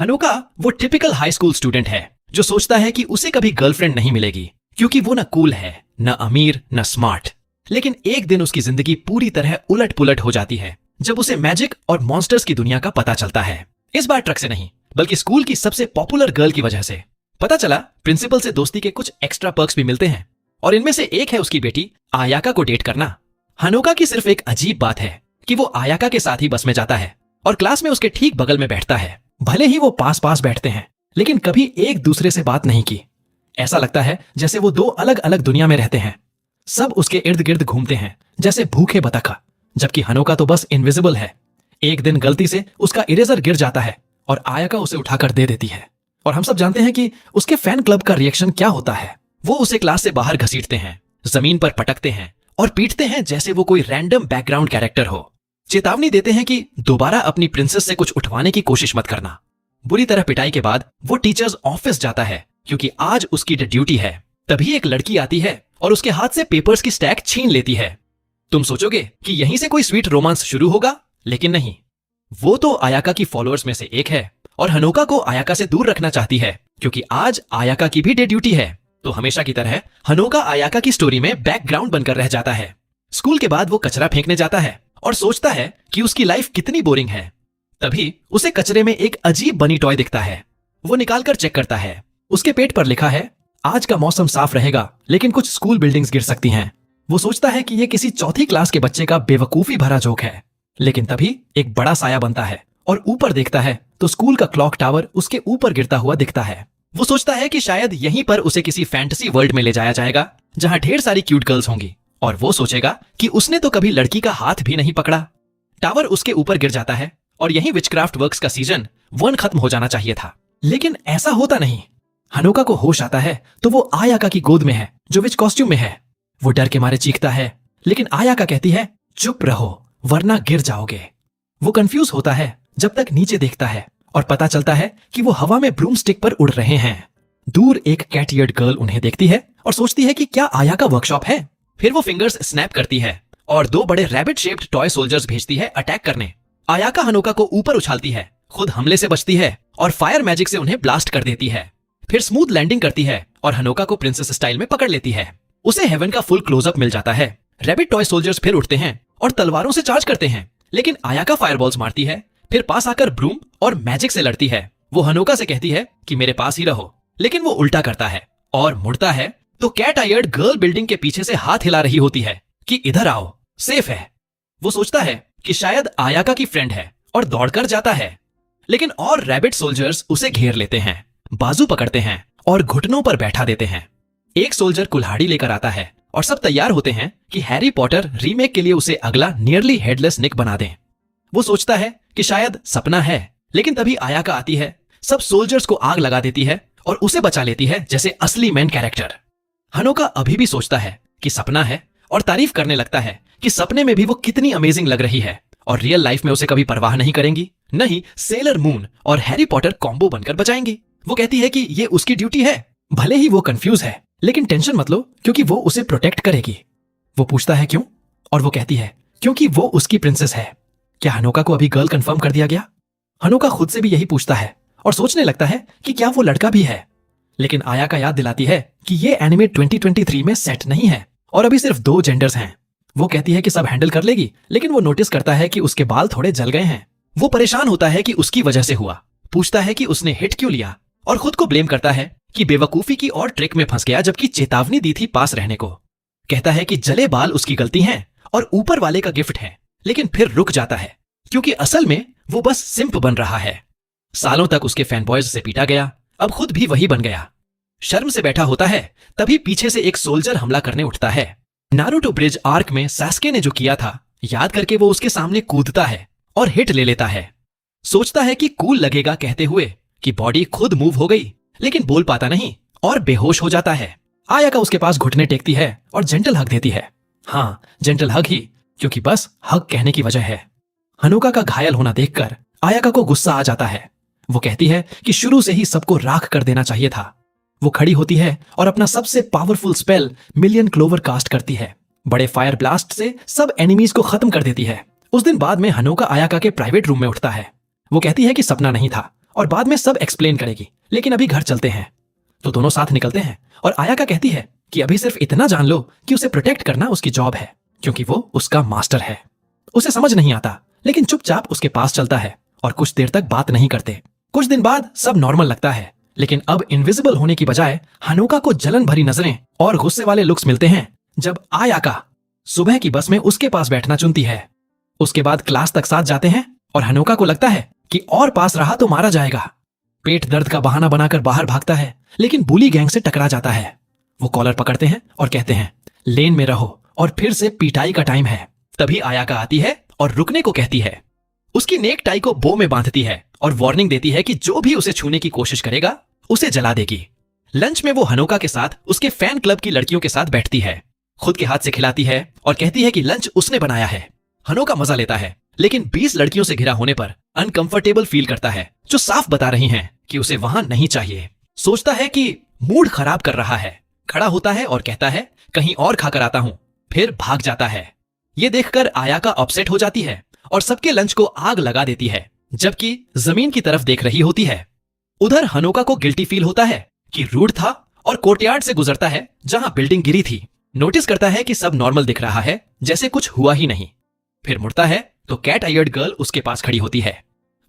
हनोका वो typical high school student है जो सोचता है कि उसे कभी गर्लफ्रेंड नहीं मिलेगी क्योंकि वो न कूल है, न अमीर, न स्मार्ट। लेकिन एक दिन उसकी जिंदगी पूरी तरह उलट पुलट हो जाती है जब उसे मैजिक और मॉन्स्टर्स की दुनिया का पता चलता है। इस बार ट्रक से नहीं बल्कि स्कूल की सबसे पॉपुलर गर्ल की वजह से। पता चला प्रिंसिपल से दोस्ती के कुछ एक्स्ट्रा पर्क्स भी मिलते हैं और इनमें से एक है उसकी बेटी आयाका को डेट करना। हनोका की सिर्फ एक अजीब बात है कि वो आयाका के साथ ही बस में जाता है और क्लास में उसके ठीक बगल में बैठता है। भले ही वो पास पास बैठते हैं लेकिन कभी एक दूसरे से बात नहीं की। ऐसा लगता है जैसे वो दो अलग अलग दुनिया में रहते हैं। सब उसके इर्द गिर्द घूमते हैं जैसे भूखे बतख, जबकि हनोका तो बस इनविजिबल है। एक दिन गलती से उसका इरेजर गिर जाता है और आयाका उसे उठाकर दे देती है और हम सब जानते हैं कि उसके फैन क्लब का रिएक्शन क्या होता है। वो उसे क्लास से बाहर घसीटते हैं, जमीन पर पटकते हैं और पीटते हैं जैसे वो कोई रैंडम बैकग्राउंड कैरेक्टर हो। चेतावनी देते हैं कि दोबारा अपनी प्रिंसेस से कुछ उठवाने की कोशिश मत करना। बुरी तरह पिटाई के बाद वो टीचर्स ऑफिस जाता है क्योंकि आज उसकी ड्यूटी है। तभी एक लड़की आती है और उसके हाथ से पेपर्स की स्टैक छीन लेती है। तुम सोचोगे कि यहीं से कोई स्वीट रोमांस शुरू होगा, लेकिन नहीं। वो तो आयाका की फॉलोअर्स में से एक है और हनोका को आयाका से दूर रखना चाहती है क्योंकि आज आयाका की भी डे ड्यूटी है। तो हमेशा की तरह हनोका आयाका की स्टोरी में बैकग्राउंड बनकर रह जाता है। स्कूल के बाद वो कचरा फेंकने जाता है और सोचता है कि उसकी लाइफ कितनी बोरिंग है। तभी उसे कचरे में एक अजीब बनी टॉय दिखता है। वो निकालकर चेक करता है। उसके पेट पर लिखा है, आज का मौसम साफ रहेगा लेकिन कुछ स्कूल बिल्डिंग्स गिर सकती हैं। वो सोचता है कि ये किसी चौथी क्लास के बच्चे का बेवकूफी भरा जोक है। लेकिन तभी एक बड़ा साया बनता है और ऊपर देखता है तो स्कूल का क्लॉक टावर उसके ऊपर गिरता हुआ दिखता है। वो सोचता है कि शायद यहीं पर उसे किसी फैंटेसी वर्ल्ड में ले जाया जाएगा जहां ढेर सारी क्यूट गर्ल्स होंगी और वो सोचेगा कि उसने तो कभी लड़की का हाथ भी नहीं पकड़ा। टावर उसके ऊपर गिर जाता है और यहीं विचक्राफ्ट वर्क्स का सीजन 1 खत्म हो जाना चाहिए था। लेकिन ऐसा होता नहीं। हनोका को होश आता है तो वो आयाका की गोद में है जो विच कॉस्ट्यूम में है। वो डर के मारे चीखता है लेकिन आयाका कहती है, चुप रहो वरना गिर जाओगे। वो कंफ्यूज होता है जब तक नीचे देखता है और पता चलता है कि वो हवा में ब्रूम स्टिक पर उड़ रहे हैं। दूर एक कैट ईयर्ड गर्ल उन्हें देखती है और सोचती है कि क्या आयाका वर्कशॉप है। फिर वो फिंगर्स स्नैप करती है और 2 बड़े रैबिट शेप्ड टॉय सोल्जर्स भेजती है अटैक करने। आयाका हनोका को ऊपर उछालती है, खुद हमले से बचती है और फायर मैजिक से उन्हें ब्लास्ट कर देती है। फिर स्मूथ लैंडिंग करती है और हनोका को प्रिंसेस स्टाइल में पकड़ लेती है। उसे हेवन का फुल क्लोजअप मिल जाता है। रैबिट टॉय सोल्जर्स फिर उठते हैं और तलवारों से चार्ज करते हैं लेकिन आयाका फायरबॉल्स मारती है। फिर पास आकर ब्रूम और मैजिक से लड़ती है। वो हनोका से कहती है कि मेरे पास ही रहो, लेकिन वो उल्टा करता है और मुड़ता है तो कैट आयर्ड गर्ल बिल्डिंग के पीछे से हाथ हिला रही होती है कि इधर आओ, सेफ है। वो सोचता है कि शायद आयाका की फ्रेंड है और दौड़कर जाता है, लेकिन और रैबिट सोल्जर्स उसे घेर लेते हैं, बाजू पकड़ते हैं और घुटनों पर बैठा देते हैं। एक सोल्जर कुल्हाड़ी लेकर आता है और सब तैयार होते हैं कि हैरी पॉटर रीमेक के लिए उसे अगला नियरली हेडलेस निक बना दें। वो सोचता है कि शायद सपना है, लेकिन तभी आयाका आती है, सब सोल्जर्स को आग लगा देती है और उसे बचा लेती है जैसे असली मेन कैरेक्टर। हनोका अभी भी सोचता है कि सपना है और तारीफ करने लगता है कि सपने में भी वो कितनी अमेजिंग लग रही है और रियल लाइफ में उसे कभी परवाह नहीं करेंगी। नहीं, सेलर मून और हैरी पॉटर कॉम्बो बनकर बचाएंगी। वो कहती है कि ये उसकी ड्यूटी है। भले ही वो कंफ्यूज है लेकिन टेंशन मत लो क्योंकि वो उसे प्रोटेक्ट करेगी। वो पूछता है क्यों और वो कहती है क्योंकि वो उसकी प्रिंसेस है। क्या हनोका को अभी गर्ल कंफर्म कर दिया गया? हनोका खुद से भी यही पूछता है और सोचने लगता है कि क्या वो लड़का भी है। लेकिन आयाका याद दिलाती है कि ये एनिमे 2023 में सेट नहीं है और अभी सिर्फ 2 जेंडर्स हैं। वो कहती है कि सब हैंडल कर लेगी, लेकिन वो नोटिस करता है कि उसके बाल थोड़े जल गए हैं। वो परेशान होता है कि उसकी वजह से हुआ, पूछता है कि उसने हिट क्यों लिया और खुद को ब्लेम करता है कि बेवकूफी की और ट्रिक में फंस गया जबकि चेतावनी दी थी पास रहने को। कहता है कि जले बाल उसकी गलती है और ऊपर वाले का गिफ्ट है, लेकिन फिर रुक जाता है क्योंकि असल में वो बस सिंप बन रहा है। सालों तक उसके फैनबॉयज से पीटा गया, अब खुद भी वही बन गया। शर्म से बैठा होता है तभी पीछे से एक सोल्जर हमला करने उठता है। नारुतो ब्रिज आर्क में सास्के ने जो किया था याद करके वो उसके सामने कूदता है और हिट ले लेता है। सोचता है कि कूल लगेगा कहते हुए कि बॉडी खुद मूव हो गई, लेकिन बोल पाता नहीं और बेहोश हो जाता है। आयाका उसके पास घुटने टेकती है और जेंटल हग देती है। हाँ, जेंटल हग ही, क्योंकि बस हग कहने की वजह है। हनोका का घायल होना देखकर आयाका को गुस्सा आ जाता है। वो कहती है कि शुरू से ही सबको राख कर देना चाहिए था। वो खड़ी होती है और अपना सबसे powerful spell million clover cast करती है। बड़े फायर ब्लास्ट से सब एनिमीज को खत्म कर देती है। उस दिन बाद में हनोका आयाका के प्राइवेट रूम में उठता है। वो कहती है कि सपना नहीं था और बाद में सब एक्सप्लेन करेगी, लेकिन अभी घर चलते हैं। तो दोनों साथ निकलते हैं और आयाका कहती है कि अभी सिर्फ इतना जान लो कि उसे प्रोटेक्ट करना उसकी जॉब है, क्योंकि वो उसका मास्टर है। उसे समझ नहीं आता, लेकिन चुपचाप उसके पास चलता है और कुछ देर तक बात नहीं करते। कुछ दिन बाद सब नॉर्मल लगता है, लेकिन अब इनविजिबल होने की बजाय हनोका को जलन भरी नजरें और गुस्से वाले लुक्स मिलते हैं जब आयाका सुबह की बस में उसके पास बैठना चुनती है। उसके बाद क्लास तक साथ जाते हैं और हनोका को लगता है कि और पास रहा तो मारा जाएगा। पेट दर्द का बहाना बनाकर बाहर भागता है, लेकिन बुली गैंग से टकरा जाता है। वो कॉलर पकड़ते हैं और कहते हैं लेन में रहो और फिर से पिटाई का टाइम है। तभी आयाका आती है और रुकने को कहती है। उसकी नेक टाई को बो में बांधती है और वार्निंग देती है कि जो भी उसे छूने की कोशिश करेगा उसे जला देगी। लंच में वो हनोका के साथ उसके फैन क्लब की लड़कियों के साथ बैठती है, खुद के हाथ से खिलाती है और कहती है कि लंच उसने बनाया है। हनोका मजा लेता है, लेकिन 20 लड़कियों से घिरा होने पर अनकंफर्टेबल फील करता है, जो साफ बता रही हैं कि उसे वहां नहीं चाहिए। सोचता है कि मूड खराब कर रहा है, खड़ा होता है और कहता है कहीं और खाकर आता हूं, फिर भाग जाता है। ये देखकर आयाका अपसेट हो जाती है और सबके लंच को आग लगा देती है, जबकि जमीन की तरफ देख रही होती है। उधर हनोका को गिल्टी फील होता है कि रूड था और कोर्टयार्ड से गुजरता है जहां बिल्डिंग गिरी थी। नोटिस करता है कि सब नॉर्मल दिख रहा है, जैसे कुछ हुआ ही नहीं। फिर मुड़ता है तो कैट आयर्ड गर्ल उसके पास खड़ी होती है।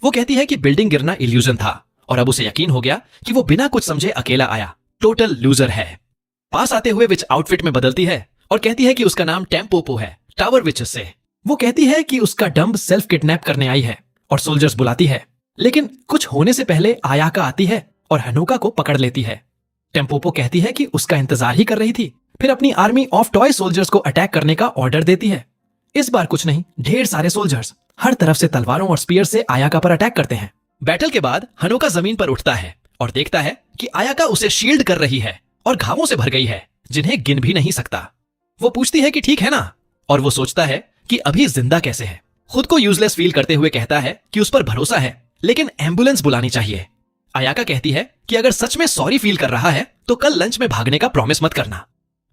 वो कहती है कि बिल्डिंग गिरना इल्यूजन था और अब उसे यकीन हो गया कि वो बिना कुछ समझे अकेला आया, टोटल लूजर है। पास आते हुए विच आउटफिट में बदलती है और कहती है कि उसका नाम टेम्पोपो है, टावर विचेस से। वो कहती है कि उसका डंब सेल्फ किडनैप करने आई है और सोल्जर्स बुलाती है, लेकिन कुछ होने से पहले आयाका आती है और हनोका को पकड़ लेती है। टेम्पोपो कहती है कि उसका इंतजार ही कर रही थी, फिर अपनी आर्मी ऑफ टॉय सोल्जर्स को अटैक करने का ऑर्डर देती है। इस बार कुछ नहीं, ढेर सारे सोल्जर्स हर तरफ से तलवारों और स्पीयर से आयाका पर अटैक करते हैं। बैटल के बाद हनोका जमीन पर उठता है और देखता है कि आयाका उसे शील्ड कर रही है और घावों से भर गई है, जिन्हें गिन भी नहीं सकता। वो पूछती है कि ठीक है ना, और वो सोचता है कि अभी जिंदा कैसे है। खुद को यूजलेस फील करते हुए कहता है कि उस पर भरोसा है, लेकिन एम्बुलेंस बुलानी चाहिए। आयाका कहती है कि अगर सच में सॉरी फील कर रहा है तो कल लंच में भागने का प्रॉमिस मत करना।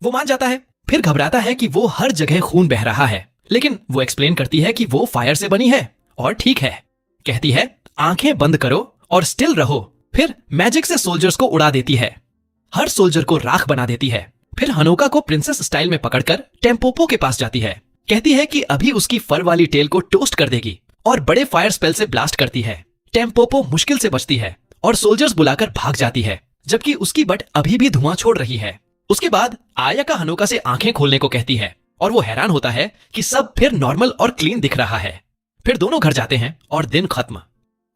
वो मान जाता है, फिर घबराता है कि वो हर जगह खून बह रहा है, लेकिन वो एक्सप्लेन करती है कि वो फायर से बनी है और ठीक है। कहती है आंखें बंद करो और स्टिल रहो, फिर मैजिक से सोल्जर्स को उड़ा देती है, हर सोल्जर को राख बना देती है। फिर हनोका को प्रिंसेस स्टाइल में पकड़कर टेम्पोपो के पास जाती है। कहती है कि अभी उसकी फर वाली टेल को टोस्ट कर देगी और बड़े फायर स्पेल से ब्लास्ट करती है। टेम्पोपो मुश्किल से बचती है और सोल्जर्स बुलाकर भाग जाती है, जबकि उसकी बट अभी भी धुआं छोड़ रही है। उसके बाद आयाका हनोका से आंखें खोलने को कहती है और वो हैरान होता है कि सब फिर नॉर्मल और क्लीन दिख रहा है। फिर दोनों घर जाते हैं और दिन खत्म।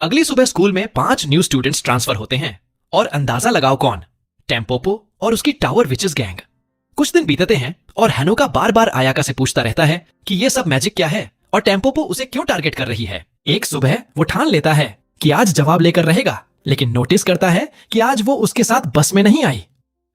अगली सुबह स्कूल में 5 न्यू स्टूडेंट्स ट्रांसफर होते हैं और अंदाजा लगाओ कौन? टेम्पोपो और उसकी टावर विचेस गैंग। कुछ दिन बीतते हैं और हनोका बार बार आयाका से पूछता रहता है कि ये सब मैजिक क्या है और टेम्पोपो उसे क्यों टारगेट कर रही है। एक सुबह वो ठान लेता है कि आज जवाब लेकर रहेगा, लेकिन नोटिस करता है कि आज वो उसके साथ बस में नहीं आई।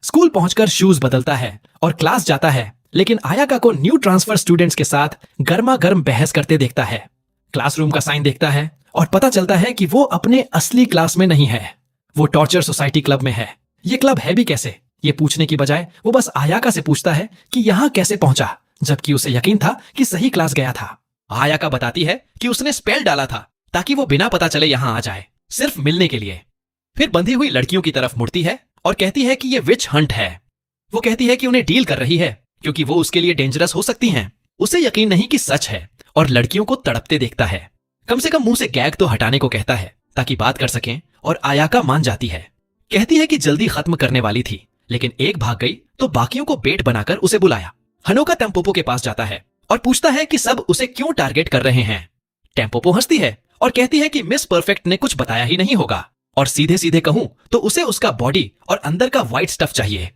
स्कूल पहुंचकर शूज बदलता है और क्लास जाता है, लेकिन आयाका को न्यू ट्रांसफर स्टूडेंट्स के साथ गर्मा गर्म बहस करते देखता है। क्लासरूम का साइन देखता है और पता चलता है कि वो अपने असली क्लास में नहीं है, वो टॉर्चर सोसाइटी क्लब में है। ये क्लब है भी कैसे, ये पूछने की बजाय वो बस आयाका से पूछता है कि यहाँ कैसे पहुंचा, जबकि उसे यकीन था कि सही क्लास गया था। आयाका बताती है कि उसने स्पेल डाला था ताकि वो बिना पता चले यहाँ आ जाए, सिर्फ मिलने के लिए। फिर बंधी हुई लड़कियों की तरफ मुड़ती है और कहती है कि ये विच हंट है। वो कहती है कि उन्हें डील कर रही है क्योंकि वो उसके लिए डेंजरस हो सकती हैं। उसे यकीन नहीं कि सच है और लड़कियों को तड़पते देखता है। कम से कम मुंह से गैग तो हटाने को कहता है ताकि बात कर सकें, और आयाका मान जाती है। कहती है कि जल्दी खत्म करने वाली थी, लेकिन एक भाग गई तो बाकियों को बेट बनाकर उसे बुलाया। हनोका टेम्पोपो के पास जाता है और पूछता है कि सब उसे क्यों टारगेट कर रहे हैं। टेम्पोपो हंसती है और कहती है कि मिस परफेक्ट ने कुछ बताया ही नहीं होगा, और सीधे सीधे कहूं तो उसे उसका बॉडी और अंदर का व्हाइट स्टफ चाहिए।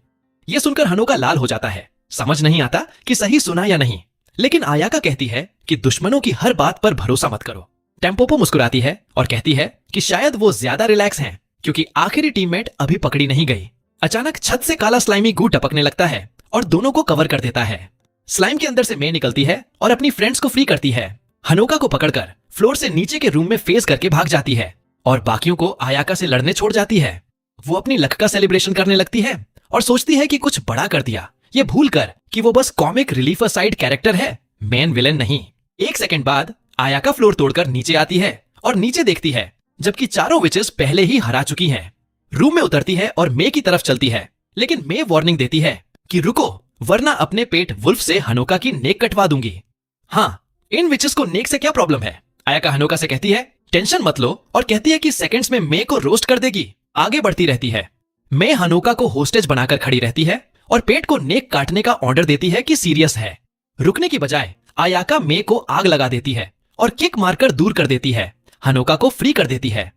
यह सुनकर हनोका लाल हो जाता है, समझ नहीं आता कि सही सुना या नहीं। लेकिन आयाका कहती है कि दुश्मनों की हर बात पर भरोसा मत करो। टेम्पोपो मुस्कुराती है और कहती है कि शायद वो ज्यादा रिलैक्स हैं क्योंकि आखिरी टीममेट अभी पकड़ी नहीं गई। अचानक छत से काला स्लाइमी गू टपकने लगता है और दोनों को कवर कर देता है। स्लाइम के अंदर से मे निकलती है और अपनी फ्रेंड्स को फ्री करती है। हनोका को पकड़कर फ्लोर से नीचे के रूम में फेस करके भाग जाती है और बाकियों को आयाका से लड़ने छोड़ जाती है। वो अपनी लक का सेलिब्रेशन करने लगती है और सोचती है कि कुछ बड़ा कर दिया, ये भूलकर कि वो बस कॉमिक रिलीफ साइड कैरेक्टर है, मेन विलेन नहीं। एक सेकंड बाद आयाका फ्लोर तोड़कर नीचे आती है और नीचे देखती है जबकि चारों विचेस पहले ही हरा चुकी हैं। रूम में उतरती है और मे की तरफ चलती है, लेकिन मे वार्निंग देती है कि रुको, वरना अपने पेट वुल्फ से हनोका की नेक कटवा दूंगी। हाँ, इन विचेस को नेक से क्या प्रॉब्लम है? आयाका हनोका से कहती है टेंशन मत लो, और कहती है कि सेकंड्स में मे को रोस्ट कर देगी। आगे बढ़ती रहती है। मे हनोका को होस्टेज बनाकर खड़ी रहती है और पेट को नेक काटने का ऑर्डर देती है कि सीरियस है। रुकने की बजाय आयाका मे को आग लगा देती है और किक मारकर दूर कर देती है। हनोका को फ्री कर देती है।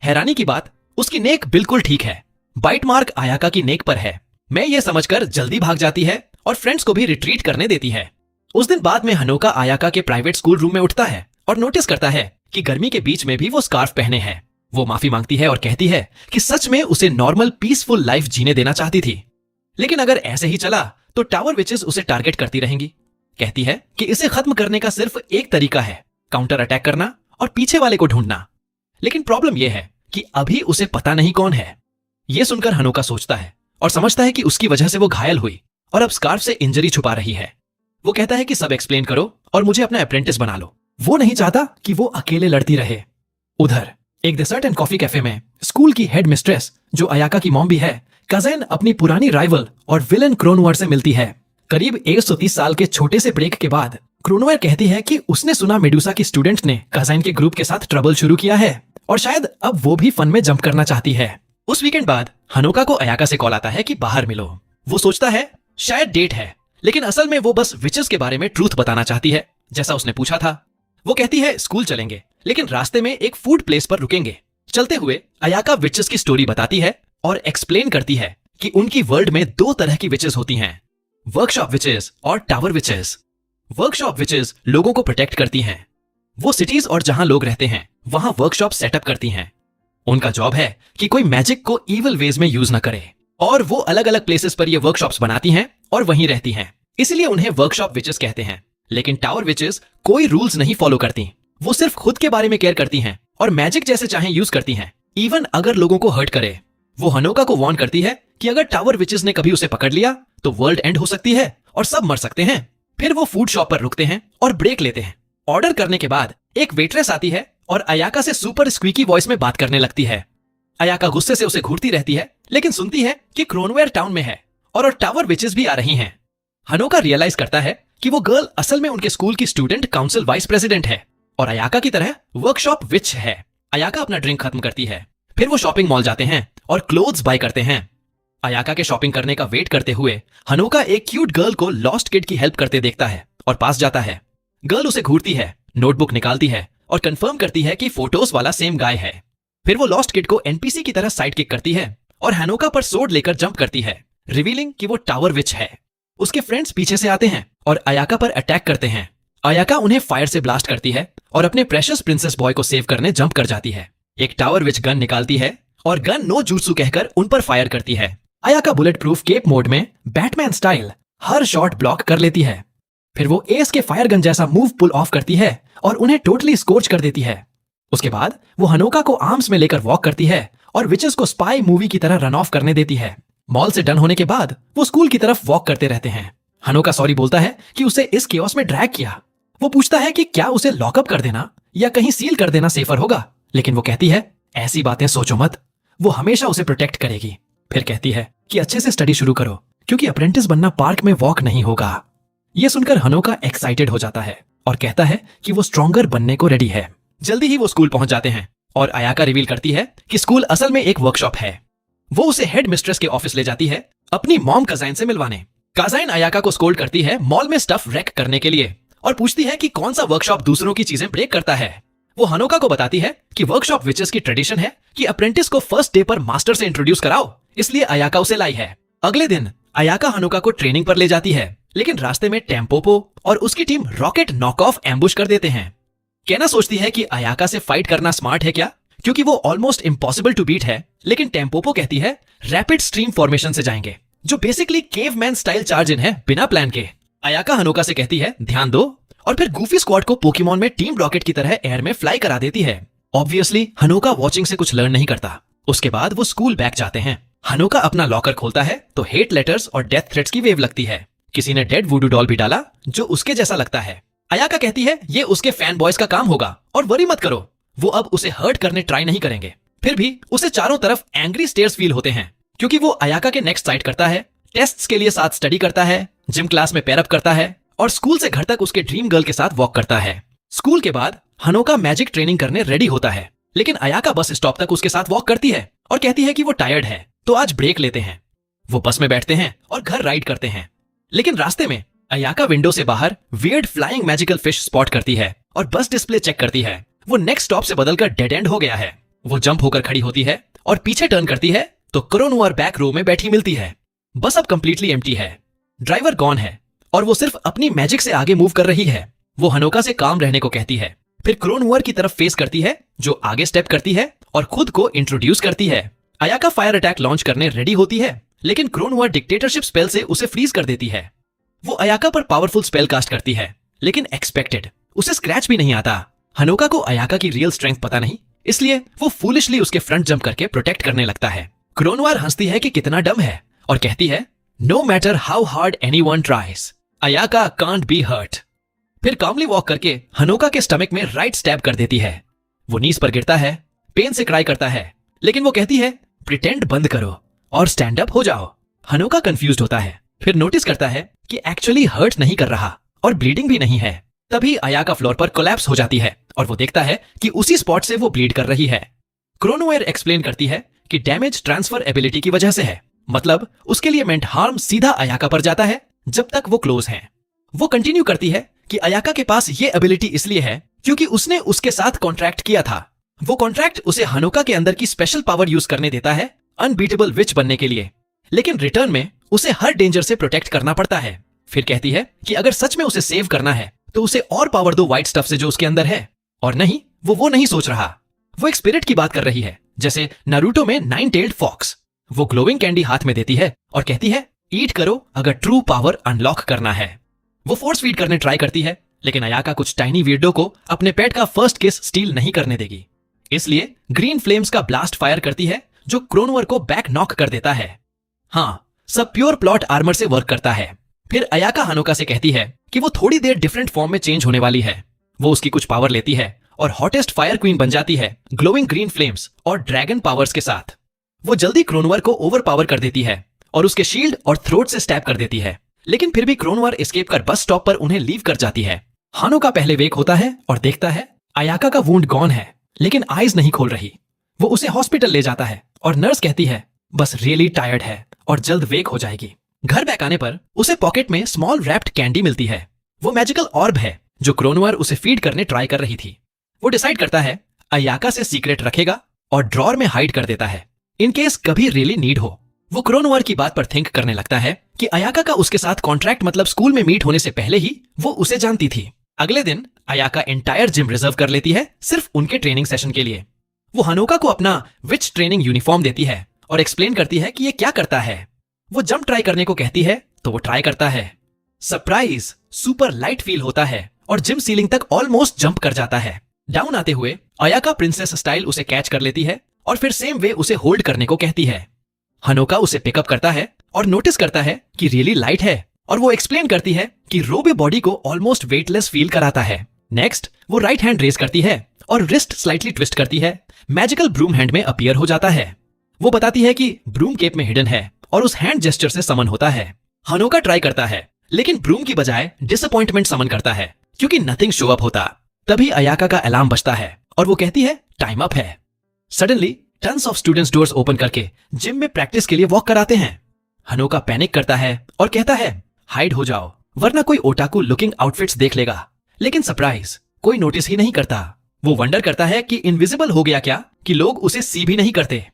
हैरानी की बात, उसकी नेक बिल्कुल ठीक है। बाइट मार्क आयाका की नेक पर है। मैं ये समझकर जल्दी भाग जाती है और फ्रेंड्स को भी रिट्रीट करने देती है। उस दिन बाद में हनोका आयाका के प्राइवेट स्कूल रूम में उठता है और नोटिस करता है कि गर्मी के बीच में भी वो स्कार्फ पहने हैं। वो माफी मांगती है और कहती है कि सच में उसे नॉर्मल पीसफुल लाइफ जीने देना चाहती थी, लेकिन अगर ऐसे ही चला तो टावर विचेस उसे टारगेट करती रहेंगी। कहती है कि इसे खत्म करने का सिर्फ एक तरीका है, काउंटर अटैक करना और पीछे वाले को ढूंढना। लेकिन प्रॉब्लम यह है कि अभी उसे पता नहीं कौन है। यह सुनकर हनोका सोचता है और समझता है कि उसकी वजह से वो घायल हुई और अब स्कार्फ से इंजरी छुपा रही है। वो कहता है कि सब एक्सप्लेन करो और मुझे अपना अप्रेंटिस बना लो। वो नहीं चाहता कि वो अकेले लड़ती रहे। उधर एक डेजर्ट एंड कॉफी कैफे में स्कूल की हेड मिस्ट्रेस, जो अयाका की मॉम भी है, कज़न अपनी पुरानी राइवल और विलन क्रोनवर से मिलती है। करीब 130 साल के छोटे से ब्रेक के बाद क्रोनवर कहती है कि उसने सुना मेडुसा की स्टूडेंट ने कज़न के ग्रुप के साथ ट्रबल शुरू किया है और शायद अब वो भी फन में जंप करना चाहती है। उस वीकेंड बाद हनोका को अयाका से कॉल आता है कि बाहर मिलो। वो सोचता है शायद डेट है, लेकिन असल में वो बस विचेस के बारे में ट्रूथ बताना चाहती है, जैसा उसने पूछा था। वो कहती है स्कूल चलेंगे, लेकिन रास्ते में एक फूड प्लेस पर रुकेंगे। चलते हुए अयाका विचेस की स्टोरी बताती है और एक्सप्लेन करती है कि उनकी वर्ल्ड में 2 तरह की विचेस होती हैं, वर्कशॉप विचेस और टावर विचेस। वर्कशॉप विचेस लोगों को प्रोटेक्ट करती हैं। वो सिटीज और जहां लोग रहते हैं वहां वर्कशॉप सेटअप करती हैं। उनका जॉब है कि कोई मैजिक को इविल वेज में यूज न करे, और वो अलग अलग प्लेसेस पर ये वर्कशॉप्स बनाती हैं और वहीं रहती हैं। इसलिए उन्हें वर्कशॉप विचेस कहते हैं। लेकिन टावर विचेस कोई रूल्स नहीं फॉलो करती। वो सिर्फ खुद के बारे में केयर करती हैं और मैजिक जैसे चाहे यूज करती हैं, इवन अगर लोगों को हर्ट करे। वो हनोका को वार्न करती है कि अगर टावर विचेस ने कभी उसे पकड़ लिया तो वर्ल्ड एंड हो सकती है और सब मर सकते हैं। फिर वो फूड शॉप पर रुकते हैं और ब्रेक लेते हैं। ऑर्डर करने के बाद एक वेट्रेस आती है और अयाका से सुपर स्क्वीकी वॉइस में बात करने लगती है। अयाका गुस्से से उसे घूरती रहती है, लेकिन सुनती है कि क्रोनवेयर टाउन में है और टावर विचेस भी आ रही हैं। हनोका रियलाइज करता है कि वो गर्ल असल में उनके स्कूल की स्टूडेंट काउंसिल वाइस प्रेसिडेंट है और अयाका की तरह वर्कशॉप विच है। अयाका अपना ड्रिंक खत्म करती है। फिर वो शॉपिंग मॉल जाते हैं और क्लोथ्स बाय करते हैं। अयाका के शॉपिंग करने का वेट करते हुए हनोका एक क्यूट गर्ल को लॉस्ट किड की हेल्प करते देखता है और पास जाता है। गर्ल उसे घूरती है, नोटबुक निकालती है और कंफर्म करती है कि फोटोज वाला सेम गाय है। फिर वो लॉस्ट किड को एनपीसी की तरह साइड किक करती है और हनोका पर सोर्ड लेकर जंप करती है, रिवीलिंग कि वो टावर विच है। उसके फ्रेंड्स पीछे से आते हैं और अयाका पर अटैक करते हैं। अयाका उन्हें फायर से ब्लास्ट करती है और अपने प्रेशियस प्रिंसेस बॉय को सेव करने जंप कर जाती है। एक टावर विच गन निकालती है और गन नो जूत्सु कहकर उन पर फायर करती है। Ayaka bullet proof cap mode में बैटमैन स्टाइल हर शॉट ब्लॉक कर लेती है। फिर वो एस के फायर गन जैसा मूव पुल ऑफ करती है और उन्हें टोटली स्कोर्च कर देती है। उसके बाद वो हनोका को आर्म्स में लेकर वॉक करती है और विचेस को स्पाई मूवी की तरह रन ऑफ करने देती है। मॉल से डन होने के बाद वो स्कूल की तरफ वॉक करते रहते हैं। हनोका सॉरी बोलता है कि उसे इस केओस में ड्रैग किया। वो पूछता है कि क्या उसे लॉकअप कर देना या कहीं सील कर देना सेफर होगा, लेकिन वो कहती है ऐसी बातें सोचो मत, वो हमेशा उसे प्रोटेक्ट करेगी। फिर कहती है कि अच्छे से स्टडी शुरू करो, क्योंकि अप्रेंटिस बनना पार्क में वॉक नहीं होगा। ये सुनकर हनोका एक्साइटेड हो जाता है और कहता है कि वो स्ट्रॉन्गर बनने को रेडी है। जल्दी ही वो स्कूल पहुंच जाते हैं और अयाका रिवील करती है कि स्कूल असल में एक वर्कशॉप है। वो उसे हेड मिस्ट्रेस के ऑफिस ले जाती है अपनी मॉम कज़ाइन से मिलवाने। कज़ाइन अयाका को स्कोल्ड करती है मॉल में स्टफ रैक करने के लिए और पूछती है कि कौन सा वर्कशॉप दूसरों की चीजें ब्रेक करता है। वो हनोका को बताती है कि वर्कशॉप विचेस की ट्रेडिशन है कि अप्रेंटिस को फर्स्ट डे पर मास्टर से इंट्रोड्यूस कराओ, इसलिए अयाका उसे लाई है। अगले दिन अयाका हनोका को ट्रेनिंग पर ले जाती है, लेकिन रास्ते में टेम्पोपो और उसकी team rocket knock off ambush कर देते हैं। केना सोचती है कि अयाका से फाइट करना स्मार्ट है क्या, क्योंकि वो ऑलमोस्ट इम्पॉसिबल टू बीट है, लेकिन टेम्पोपो कहती है रैपिड स्ट्रीम फॉर्मेशन से जाएंगे, जो basically caveman style charge in है बिना प्लान के। अयाका हनोका से कहती है ध्यान दो, और फिर गूफी स्क्वाड को पोकेमॉन में टीम रॉकेट की तरह एयर में फ्लाई करा देती है। ऑब्वियसली हनोका वॉचिंग से कुछ लर्न नहीं करता। उसके बाद वो स्कूल बैक जाते हैं। हनोका अपना लॉकर खोलता है तो हेट लेटर्स और डेथ थ्रेट्स की वेव लगती है। किसी ने डेड वुडू डॉल भी डाला जो उसके जैसा लगता है। अयाका कहती है ये उसके फैन बॉयज का काम होगा और वरी मत करो, वो अब उसे हर्ट करने ट्राई नहीं करेंगे। फिर भी उसे चारों तरफ एंग्री स्टेयर्स फील होते हैं क्योंकि वो अयाका के नेक्स्ट साइड करता है, टेस्ट्स के लिए साथ स्टडी करता है, जिम क्लास में पैरअप करता है और स्कूल से घर तक उसके ड्रीम गर्ल के साथ वॉक करता है। स्कूल के बाद हनोका मैजिक ट्रेनिंग करने रेडी होता है, लेकिन अयाका बस स्टॉप तक उसके साथ वॉक करती है और कहती है कि वो टायर्ड है तो आज ब्रेक लेते हैं। वो बस में बैठते हैं और घर राइड करते हैं, लेकिन रास्ते में अयाका विंडो से बाहर weird flying magical fish spot करती है और बस डिस्प्ले चेक करती है। वो नेक्स्ट स्टॉप से बदलकर डेड एंड हो गया है। वो जंप होकर खड़ी होती है और पीछे टर्न करती है तो क्रोनोवर बैक रो में बैठी मिलती है। बस अब कंप्लीटली एम्प्टी है, ड्राइवर गॉन है और वो सिर्फ अपनी मैजिक से आगे मूव कर रही है। वो हनोका से काम रहने को कहती है, फिर क्रोनोवर की तरफ फेस करती है जो आगे स्टेप करती है और खुद को इंट्रोड्यूस करती है। अयाका फायर अटैक लॉन्च करने रेडी होती है, लेकिन क्रोनोवर डिक्टेटरशिप स्पेल से उसे फ्रीज कर देती है। वो अयाका पर पावरफुल स्पेल कास्ट करती है, लेकिन एक्सपेक्टेड उसे स्क्रैच भी नहीं आता। हनोका को अयाका की रियल स्ट्रेंथ पता नहीं, इसलिए वो फूलिशली उसके फ्रंट जंप करके प्रोटेक्ट करने लगता है। क्रोनोवर हंसती है कि कितना डम है और कहती है, no matter how hard anyone tries, Ayaka can't be hurt. फिर कामली वॉक करके हनोका के स्टमक में राइट स्टैब कर देती है। वो नीज पर गिरता है, पेन से क्राई करता है, लेकिन वो कहती है, प्रिटेंड बंद करो और स्टैंड अप हो जाओ। हनोका कंफ्यूज्ड होता है, फिर नोटिस करता है कि एक्चुअली हर्ट नहीं कर रहा और ब्लीडिंग भी नहीं है। तभी अयाका फ्लोर पर कोलैप्स हो जाती है और वो देखता है कि उसी स्पॉट से वो ब्लीड कर रही है। क्रोनोवेयर एक्सप्लेन करती है कि डैमेज ट्रांसफर एबिलिटी की वजह से है, मतलब उसके लिए मेंट हार्म सीधा अयाका पर जाता है जब तक वो क्लोज हैं। वो कंटिन्यू करती है कि अयाका के पास ये एबिलिटी इसलिए है क्योंकि उसने उसके साथ कॉन्ट्रैक्ट किया था। वो कॉन्ट्रैक्ट उसे हनोका के अंदर की स्पेशल पावर यूज करने देता है अनबीटेबल विच बनने के लिए, लेकिन रिटर्न में उसे हर डेंजर से प्रोटेक्ट करना पड़ता है। फिर कहती है कि अगर सच में उसे सेव करना है तो उसे और पावर दो व्हाइट स्टफ से जो उसके अंदर है, और नहीं, वो नहीं सोच रहा। वो एक स्पिरिट की बात कर रही है, जैसे नारुतो में 9-tailed फॉक्स। वो ग्लोइंग कैंडी हाथ में देती है और कहती है, ईट करो अगर ट्रू पावर अनलॉक करना है। वो फोर्स फीड करने ट्राई करती है, लेकिन अयाका कुछ टाइनी वीर्डो को अपने पेट का फर्स्ट किस स्टील नहीं करने देगी, इसलिए ग्रीन फ्लेम्स का ब्लास्ट फायर करती है जो क्रोनोवर को बैक नॉक कर देता है। हाँ, सब प्योर प्लॉट आर्मर से वर्क करता है। फिर अयाका हनोका से कहती है कि वो थोड़ी देर डिफरेंट फॉर्म में चेंज होने वाली है। वो उसकी कुछ पावर लेती है और हॉटेस्ट फायर क्वीन बन जाती है ग्लोइंग ग्रीन फ्लेम्स और ड्रैगन पावर्स के साथ। वो जल्दी क्रोनोवर को ओवर पावर कर देती है और उसके शील्ड और थ्रोट से स्टैब कर देती है, लेकिन फिर भी क्रोनोवर एस्केप कर बस स्टॉप पर उन्हें लीव कर जाती है। हनोका पहले वेक होता है और देखता है अयाका का वुंड गॉन है, लेकिन आईज नहीं खोल रही। वो उसे हॉस्पिटल ले जाता है और नर्स कहती है बस रियली टायर्ड है और जल्द वेक हो जाएगी। घर बैक आने पर उसे पॉकेट में स्मॉल रैप्ड कैंडी मिलती है। वो मैजिकल ऑर्ब है जो क्रोनोवर उसे फीड करने ट्राई कर रही थी। वो डिसाइड करता है अयाका से सीक्रेट रखेगा और ड्रॉर में हाइड कर देता है इन केस कभी रियली नीड हो। वो क्रोनोवर की बात पर थिंक करने लगता है कि अयाका का उसके साथ कॉन्ट्रैक्ट मतलब स्कूल में मीट होने से पहले ही वो उसे जानती थी। अगले दिन अयाका एंटायर जिम रिजर्व कर लेती है सिर्फ उनके ट्रेनिंग सेशन के लिए। वो हनोका को अपना विच ट्रेनिंग यूनिफॉर्म देती है और एक्सप्लेन करती है कि ये क्या करता है। वो जंप ट्राई करने को कहती है तो वो ट्राई करता है। सरप्राइज, सुपर लाइट फील होता है और जिम सीलिंग तक ऑलमोस्ट जंप कर जाता है। डाउन आते हुए अयाका प्रिंसेस स्टाइल उसे कैच कर लेती है और फिर सेम वे उसे होल्ड करने को कहती है। हनोका उसे पिकअप करता है और नोटिस करता है कि रियली लाइट है और वो एक्सप्लेन करती है कि रोबे बॉडी को ऑलमोस्ट वेटलेस फील कराता है। नेक्स्ट वो राइट हैंड रेज करती है और रिस्ट स्लाइटली ट्विस्ट करती है। मैजिकल ब्रूम हैंड में अपीयर हो जाता है। वो बताती है कि ब्रूम केप में हिडन है और उस हैंड जेस्चर से समन होता है। हनोका ट्राई करता है, लेकिन ब्रूम की बजाय डिसअपॉइंटमेंट समन करता है क्योंकि नथिंग शो अप होता। तभी अयाका का अलार्म बजता है और वो कहती है टाइम अप है। Suddenly tons of students doors open करके जिम में प्रैक्टिस के लिए वॉक कराते हैं। हनोका पैनिक करता है और कहता है हाइड हो जाओ वरना कोई ओटाकू लुकिंग आउटफिट्स देख लेगा, लेकिन सरप्राइज, कोई नोटिस ही नहीं करता। वो वंडर करता है कि इनविजिबल हो गया क्या कि लोग उसे सी भी नहीं करते।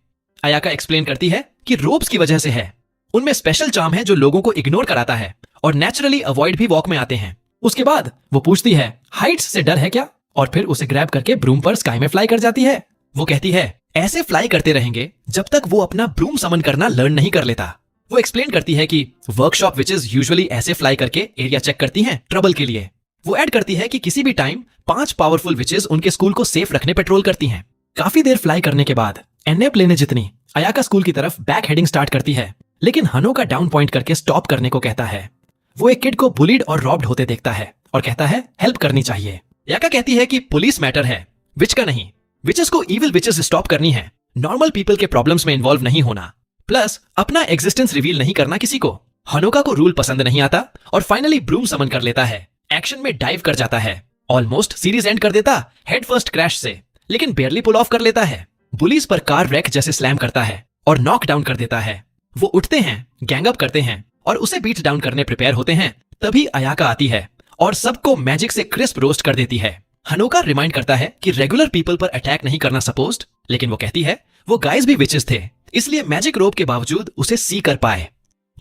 अयाका एक्सप्लेन करती है कि रोब्स की वजह से है, उनमें स्पेशल चार्म है जो लोगों को इग्नोर कराता है और नेचुरली अवॉइड भी वॉक में आते हैं। उसके बाद वो पूछती है हाइट्स से डर है क्या, और फिर उसे ग्रैब करके ब्रूम पर स्काई में फ्लाई कर जाती है। वो कहती है ऐसे फ्लाई करते रहेंगे जब तक वो अपना ब्रूम समन करना लर्न नहीं कर लेता। वो एक्सप्लेन करती है कि वर्कशॉप विचेस यूजुअली ऐसे फ्लाई करके एरिया चेक करती हैं ट्रबल के लिए। वो ऐड करती है कि किसी भी टाइम 5 पावरफुल विचेस उनके स्कूल को सेफ रखने पेट्रोल करती हैं। काफी देर फ्लाई करने के बाद एनएप लेने जितनी अयाका स्कूल की तरफ बैक हेडिंग स्टार्ट करती है, लेकिन हनोका डाउन पॉइंट करके स्टॉप करने को कहता है। वो एक किड को बुलीड और रॉब्ड होते देखता है और कहता है हेल्प करनी चाहिए। अयाका कहती है कि पुलिस मैटर है, विच का नहीं। विचेस को इविल विचेस स्टॉप करनी है, नॉर्मल पीपल के प्रॉब्लम्स में इन्वॉल्व नहीं होना, प्लस अपना एग्जिस्टेंस रिवील नहीं करना किसी को। हनोका को रूल पसंद नहीं आता और फाइनली ब्रूम समन कर लेता है, एक्शन में डाइव कर जाता है, ऑलमोस्ट सीरीज एंड कर देता हेड फर्स्ट क्रैश से, लेकिन बेयरली पुल ऑफ कर लेता है। बुलीज पर कार रैक जैसे स्लैम करता है और नॉक डाउन कर देता है। वो उठते हैं, गैंग अप करते हैं और उसे बीट डाउन करने प्रिपेयर होते हैं, तभी अयाका आती है और सबको मैजिक से क्रिस्प रोस्ट कर देती है। हनोका रिमाइंड करता है कि रेगुलर पीपल पर अटैक नहीं करना सपोज्ड, लेकिन वो कहती है वो गाइस भी विचेस थे, इसलिए मैजिक रोप के बावजूद उसे सी कर पाए।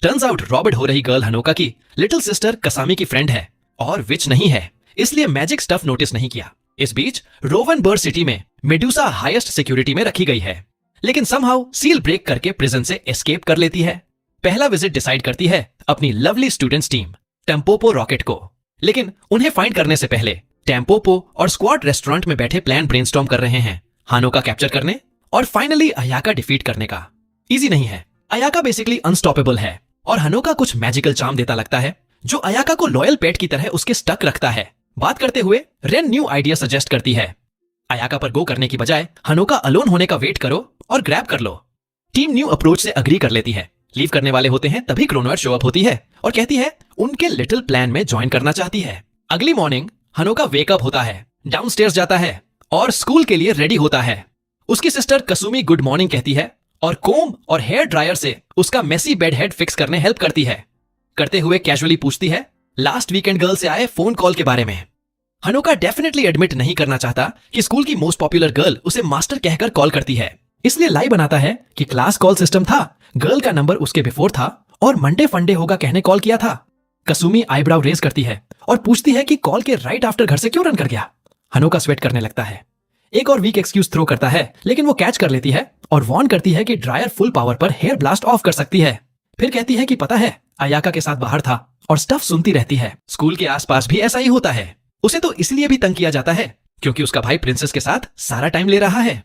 टर्न्स आउट रॉबर्ट हो रही गर्ल हनोका की लिटिल सिस्टर कसामी की फ्रेंड है और विच नहीं है, इसलिए मैजिक स्टफ नोटिस नहीं किया। इस बीच रोवन बर्ड सिटी में मेडुसा हाईएस्ट सिक्योरिटी में रखी गई है, लेकिन समहाउ सील ब्रेक करके प्रिजन से एस्केप कर लेती है। पहला विजिट डिसाइड करती है अपनी लवली स्टूडेंट्स टीम टेम्पोपो रॉकेट को, लेकिन उन्हें फाइंड करने से पहले टेम्पोपो और स्क्वाड रेस्टोरेंट में बैठे प्लान ब्रेनस्टॉर्म कर रहे हैं हानोका कैप्चर करने और फाइनली अयाका डिफीट करने का। इजी नहीं है, अयाका बेसिकली अनस्टॉपेबल है और हनोका कुछ मैजिकल चार्म देता लगता है जो अयाका को लॉयल पेट की तरह उसके स्टक रखता है। बात करते हुए रेन न्यू आइडिया सजेस्ट करती है, अयाका पर गो करने की बजाय हनोका अलोन होने का वेट करो और ग्रैब कर लो। टीम न्यू अप्रोच से अग्री कर लेती है। लीव करने वाले होते हैं तभी क्रोनोएर शो अप होती है और कहती है उनके लिटिल प्लान में ज्वाइन करना चाहती है। अगली मॉर्निंग हनोका वेकअप होता है, डाउनस्टेयर्स जाता है और स्कूल के लिए रेडी होता है। उसकी सिस्टर कसुमी गुड मॉर्निंग कहती है और कोम और हेयर ड्रायर से उसका मेसी बेड हेड फिक्स करने हेल्प करती है। करते हुए कैजुअली पूछती है लास्ट वीकेंड गर्ल से आए फोन कॉल के बारे में। हनोका डेफिनेटली एडमिट नहीं करना चाहता कि स्कूल की मोस्ट पॉपुलर गर्ल उसे मास्टर कहकर कॉल करती है, इसलिए लाई बनाता है कि क्लास कॉल सिस्टम था, गर्ल का नंबर उसके बिफोर था और मंडे फंडे होगा कहने कॉल किया था। कसुमी आईब्राउ रेज करती है और पूछती है कि कॉल के राइट आफ्टर घर से क्यों रन कर गया। हनोका स्वेट करने लगता है, एक और वीक एक्सक्यूज थ्रो करता है, लेकिन वो कैच कर लेती है और वार्न करती है कि ड्रायर फुल पावर पर हेयर ब्लास्ट ऑफ कर सकती है। फिर कहती है कि पता है अयाका के साथ बाहर था और स्टफ सुनती रहती है, स्कूल के आसपास भी ऐसा ही होता है। उसे तो इसलिए भी तंग किया जाता है क्योंकि उसका भाई प्रिंसेस के साथ सारा टाइम ले रहा है।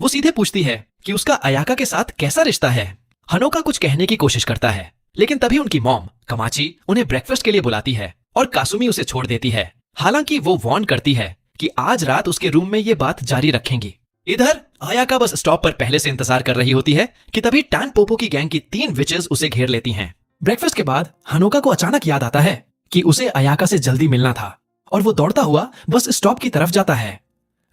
वो सीधे पूछती है कि उसका अयाका के साथ कैसा रिश्ता है। हनोका कुछ कहने की कोशिश करता है, लेकिन तभी उनकी मॉम कमाची उन्हें ब्रेकफास्ट के लिए बुलाती है और कासुमी उसे छोड़ देती है। हालांकि वो वार्न करती है कि आज रात उसके रूम में ये बात जारी रखेंगी। इधर अयाका बस स्टॉप पर पहले से इंतजार कर रही होती है कि तभी टैनपोपो की गैंग की 3 विचेस उसे घेर लेती हैं। ब्रेकफास्ट के बाद हनोका को अचानक याद आता है कि उसे अयाका से जल्दी मिलना था और वो दौड़ता हुआ बस स्टॉप की तरफ जाता है।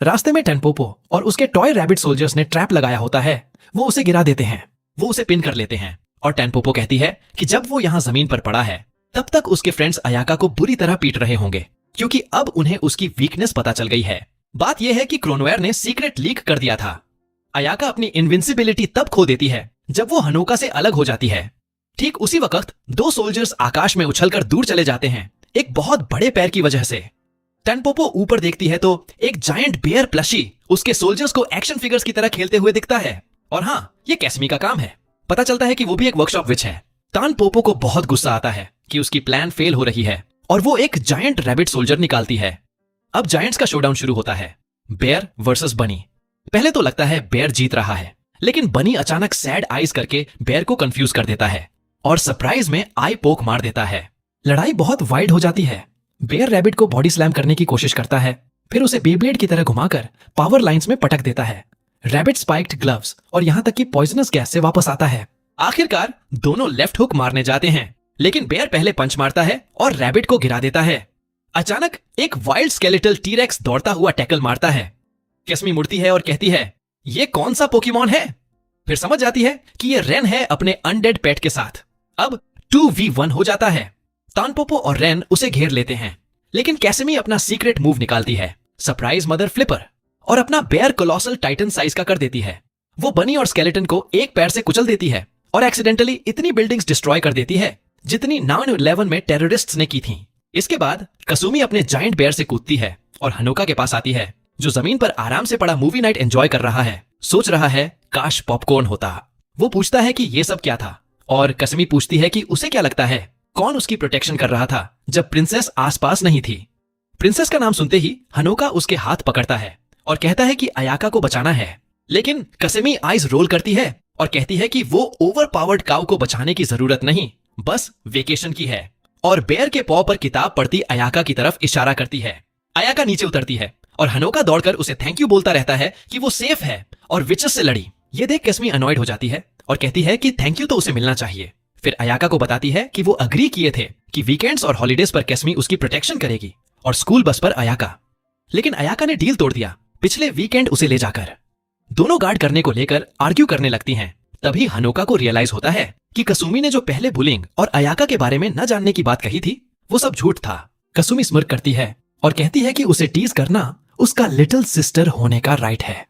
रास्ते में टैनपोपो और उसके टॉय रैबिट सोल्जर्स ने ट्रैप लगाया होता है, वो उसे गिरा देते हैं। वो उसे पिन कर लेते हैं और टैनपोपो कहती है कि जब वो यहाँ जमीन पर पड़ा है तब तक उसके फ्रेंड्स अयाका को बुरी तरह पीट रहे होंगे क्योंकि अब उन्हें उसकी वीकनेस पता चल गई है। बात यह है कि क्रोनोएर ने सीक्रेट लीक कर दिया था। अयाका अपनी इनविंसिबिलिटी तब खो देती है जब वो हनोका से अलग हो जाती है। ठीक उसी वक्त 2 सोल्जर्स आकाश में उछलकर दूर चले जाते हैं, एक बहुत बड़े पैर की वजह से। टैनपोपो ऊपर देखती है तो एक जायंट बेयर प्लशी उसके सोल्जर्स को एक्शन फिगर्स की तरह खेलते हुए दिखता है। और हाँ, ये कैसमी का काम है। पता चलता है कि वो भी एक वर्कशॉप विच है। टैनपोपो को बहुत गुस्सा आता है कि उसकी प्लान फेल हो रही है और वो एक जायंट रैबिट सोल्जर निकालती है। अब जायंट्स का शोडाउन शुरू होता है, बेयर वर्सेस बनी। पहले तो लगता है बेयर जीत रहा है, लेकिन बनी अचानक सैड आईज करके बेयर को कंफ्यूज कर देता है और सरप्राइज में आई पोक मार देता है। लड़ाई बहुत वाइड हो जाती है। बेयर रैबिट को बॉडी स्लैम करने की कोशिश करता है, फिर उसे बेब्लेड की तरह घुमाकर पावर लाइंस में पटक देता है। रैबिट स्पाइक्ड ग्लव्स और यहां तक कि पॉइजनस गैस से वापस आता है। आखिरकार दोनों लेफ्ट हुक मारने जाते हैं, लेकिन बेयर पहले पंच मारता है और रैबिट को गिरा देता है। अचानक एक वाइल्ड स्केलेटल टीरेक्स दौड़ता हुआ टैकल मारता है। कैसमी मुड़ती है और कहती है ये कौन सा पोकेमॉन है। फिर समझ जाती है कि ये रेन है अपने अनडेड पेट के साथ। अब 2v1 हो जाता है। टैनपोपो और रेन उसे घेर लेते हैं, लेकिन कैसमी अपना सीक्रेट मूव निकालती है, सरप्राइज मदर फ्लिपर, और अपना बेयर कोलोसल टाइटन साइज का कर देती है। वो बनी और स्केलेटन को एक पैर से कुचल देती है और एक्सीडेंटली इतनी बिल्डिंग्स डिस्ट्रॉय कर देती है जितनी 9/11 में टेररिस्ट्स ने की थीं। इसके बाद कसुमी अपने जायंट बेयर से कूदती है और हनोका के पास आती है, जो जमीन पर आराम से पड़ा मूवी नाइट एंजॉय कर रहा है। सोच रहा है काश पॉपकॉर्न होता। वो पूछता है कि ये सब क्या था और कसमी पूछती है कि उसे क्या लगता है कौन उसकी प्रोटेक्शन कर रहा था जब प्रिंसेस आसपास नहीं थी। प्रिंसेस का नाम सुनते ही हनोका उसके हाथ पकड़ता है और कहता है कि अयाका को बचाना है, लेकिन कसमी आइज रोल करती है और कहती है कि वो ओवर पावर्ड काउ को बचाने की जरूरत नहीं, बस वेकेशन की है, और बेयर के पॉ पर किताब पढ़ती अयाका की तरफ इशारा करती है। अयाका नीचे उतरती है और हनोका दौड़कर उसे थैंक यू बोलता रहता है कि वो सेफ है और विचेस से लड़ी। ये देख कैस्मी अनॉयड हो जाती है और कहती है कि थैंक यू तो उसे मिलना चाहिए। फिर अयाका को बताती है कि वो अग्री किए थे कि वीकेंड्स और हॉलीडेज पर कैस्मी उसकी प्रोटेक्शन करेगी और स्कूल बस पर अयाका। लेकिन अयाका ने डील तोड़ दिया पिछले वीकेंड उसे ले जाकर। दोनों गार्ड करने को लेकर आर्ग्यू करने लगती हैं। तभी हनोका को रियलाइज होता है कि कसुमी ने जो पहले बुलिंग और अयाका के बारे में न जानने की बात कही थी वो सब झूठ था। कसुमी स्मिर्क करती है और कहती है कि उसे टीज करना उसका लिटिल सिस्टर होने का राइट है।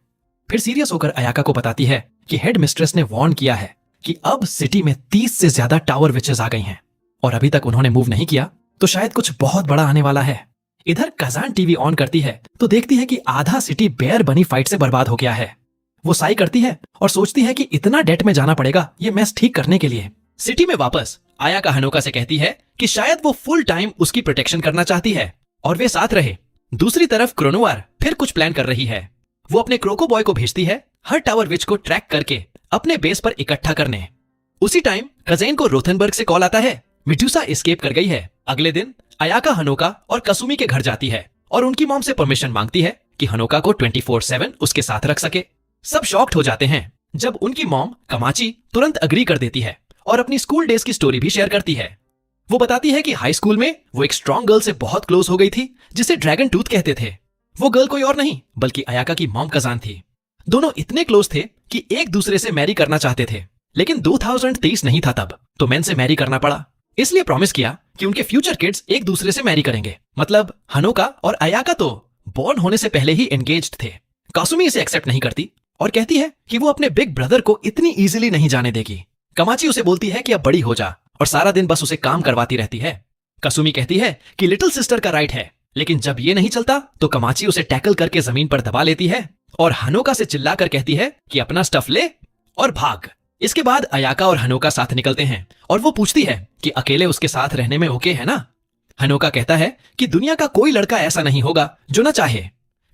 फिर सीरियस होकर अयाका को बताती है कि हेड मिस्ट्रेस ने वार्न किया है कि अब सिटी में 30 से ज्यादा टावर विचेस आ गई हैं और अभी तक उन्होंने मूव नहीं किया तो शायद कुछ बहुत बड़ा आने वाला है। इधर कजान टीवी ऑन करती है तो देखती है कि आधा सिटी बेयर बनी फाइट से बर्बाद हो गया है। वो साई करती है और सोचती है कि इतना डेट में जाना पड़ेगा ये मैस ठीक करने के लिए। सिटी में वापस अयाका हनोका से कहती है कि शायद वो फुल टाइम उसकी प्रोटेक्शन करना चाहती है और वे साथ रहे। दूसरी तरफ क्रोनोवार फिर कुछ प्लान कर रही है। वो अपने क्रोको बॉय को भेजती है हर टावर विच को ट्रैक करके अपने बेस पर इकट्ठा करने। उसी टाइम कजेन को रोथनबर्ग से कॉल आता है मेडुसा एस्केप कर गई है। अगले दिन अयाका हनोका और कसुमी के घर जाती है और उनकी मॉम से परमिशन मांगती है कि हनोका को 24/7 उसके साथ रख सके। सब शॉक्ड हो जाते हैं जब उनकी मॉम कमाची तुरंत अग्री कर देती है और अपनी स्कूल डेज की स्टोरी भी शेयर करती है। वो बताती है कि हाई स्कूल में वो एक स्ट्रॉन्ग गर्ल से बहुत क्लोज हो गई थी जिसे ड्रैगन टूथ कहते थे। वो गर्ल कोई और नहीं बल्कि अयाका की मॉम कजान थी। दोनों इतने क्लोज थे कि एक दूसरे से मैरी करना चाहते थे, लेकिन 2023 नहीं था तब तो मेन से मैरी करना पड़ा। इसलिए प्रॉमिस किया कि उनके फ्यूचर किड्स एक दूसरे से मैरी करेंगे। मतलब हनोका और अयाका तो बॉर्न होने से पहले ही एंगेज्ड थे। कासुमी इसे एक्सेप्ट नहीं करती और कहती है कि वो अपने बिग ब्रदर को इतनी इजीली नहीं जाने देगी। कमाची उसे बोलती है कि अब बड़ी हो जा और सारा दिन बस उसे काम करवाती रहती है। कसुमी कहती है कि लिटिल सिस्टर का राइट है, लेकिन जब ये नहीं चलता तो कमाची उसे टैकल करके जमीन पर दबा लेती है और हनोका से चिल्लाकर कहती है कि अपना स्टफ ले और भाग। इसके बाद अयाका और हनोका साथ निकलते हैं और वो पूछती है कि अकेले उसके साथ रहने में ओके है ना। हनोका कहता है कि दुनिया का कोई लड़का ऐसा नहीं होगा जो ना चाहे।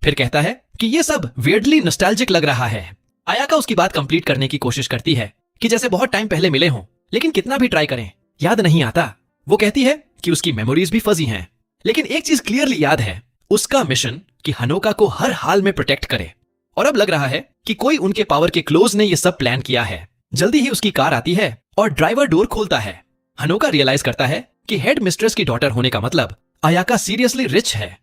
फिर कहता है कि ये सब वियर्डली नॉस्टैल्जिक लग रहा है। अयाका उसकी बात कंप्लीट करने की कोशिश करती है कि जैसे बहुत टाइम पहले मिले हों, लेकिन कितना भी ट्राई करें याद नहीं आता। वो कहती है कि उसकी मेमोरीज भी फजी हैं, लेकिन एक चीज क्लियरली याद है, उसका मिशन कि हनोका को हर हाल में प्रोटेक्ट करे। और अब लग रहा है कि कोई उनके पावर के क्लोज ने ये सब प्लान किया है। जल्दी ही उसकी कार आती है और ड्राइवर डोर खोलता है। हनोका रियलाइज करता है कि हेड मिस्ट्रेस की डॉटर होने का मतलब अयाका सीरियसली रिच है।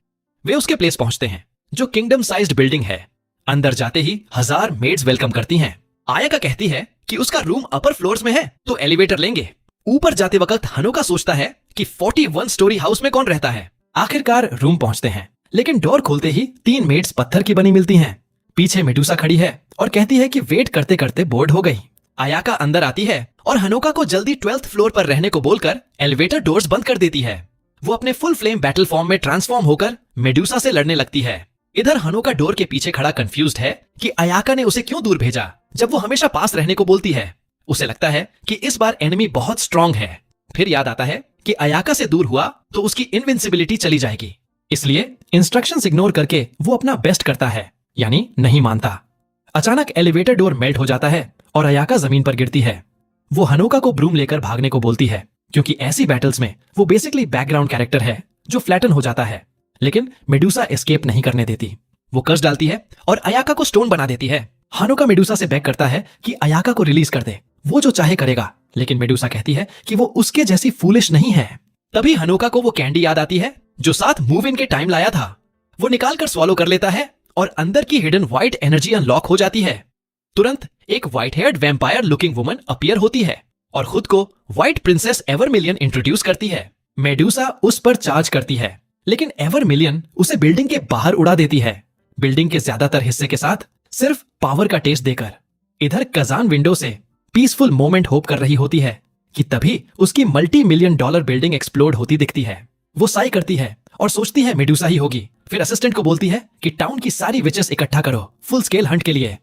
वे उसके प्लेस पहुंचते हैं जो किंगडम साइज्ड बिल्डिंग है। अंदर जाते ही 1000 मेड्स वेलकम करती हैं। अयाका कहती है कि उसका रूम अपर फ्लोर्स में है तो एलिवेटर लेंगे। ऊपर जाते वक्त हनोका सोचता है कि 41 स्टोरी हाउस में कौन रहता है। आखिरकार रूम पहुंचते हैं, लेकिन डोर खोलते ही 3 मेड्स पत्थर की बनी मिलती हैं। पीछे मेडुसा खड़ी है और कहती है कि वेट करते करते बोर्ड हो गई। अयाका अंदर आती है और हनोका को जल्दी 12th फ्लोर पर रहने को बोलकर एलिवेटर डोर्स बंद कर देती है। वो अपने फुल फ्लेम बैटल फॉर्म में ट्रांसफॉर्म होकर मेडुसा से लड़ने लगती है। इधर हनोका डोर के पीछे खड़ा कंफ्यूज्ड है कि अयाका ने उसे क्यों दूर भेजा जब वो हमेशा पास रहने को बोलती है। उसे लगता है कि इस बार एनिमी बहुत स्ट्रांग है। फिर याद आता है कि अयाका से दूर हुआ तो उसकी इनविंसिबिलिटी चली जाएगी, इसलिए इंस्ट्रक्शंस इग्नोर करके वो अपना बेस्ट करता है, यानी नहीं मानता। अचानक एलिवेटर डोर मेल्ट हो जाता है और अयाका जमीन पर गिरती है। वो हनोका को ब्रूम लेकर भागने को बोलती है, क्योंकि ऐसी बैटल्स में वो बेसिकली बैकग्राउंड कैरेक्टर है जो फ्लैटन हो जाता है। लेकिन मेडुसा एस्केप नहीं करने देती। वो कर्स डालती है और अयाका को स्टोन बना देती है। हनोका मेडुसा से बेग करता है कि अयाका को रिलीज कर दे, वो जो चाहे करेगा, लेकिन मेडुसा कहती है कि वो उसके जैसी फूलिश नहीं है। तभी हनोका को वो कैंडी याद आती है जो साथ मूव इन के टाइम लाया था। वो निकाल कर स्वॉलो कर लेता है और अंदर की हिडन व्हाइट एनर्जी अनलॉक हो जाती है। तुरंत एक white heard vampire looking woman appear होती है और खुद को व्हाइट प्रिंसेस एवरमिलियन इंट्रोड्यूस करती है। मेडुसा उस पर चार्ज करती है, लेकिन एवरमिलियन उसे बिल्डिंग के बाहर उड़ा देती है, बिल्डिंग के ज्यादातर हिस्से के साथ सिर्फ पावर का टेस्ट देकर। इधर कजान विंडो से पीसफुल मोमेंट होप कर रही होती है कि तभी उसकी $multi-million बिल्डिंग एक्सप्लोड होती दिखती है। वो साई करती है और सोचती है मेडुसा ही होगी। फिर असिस्टेंट को बोलती है कि टाउन की सारी विचेस इकट्ठा करो फुल स्केल हंट के लिए।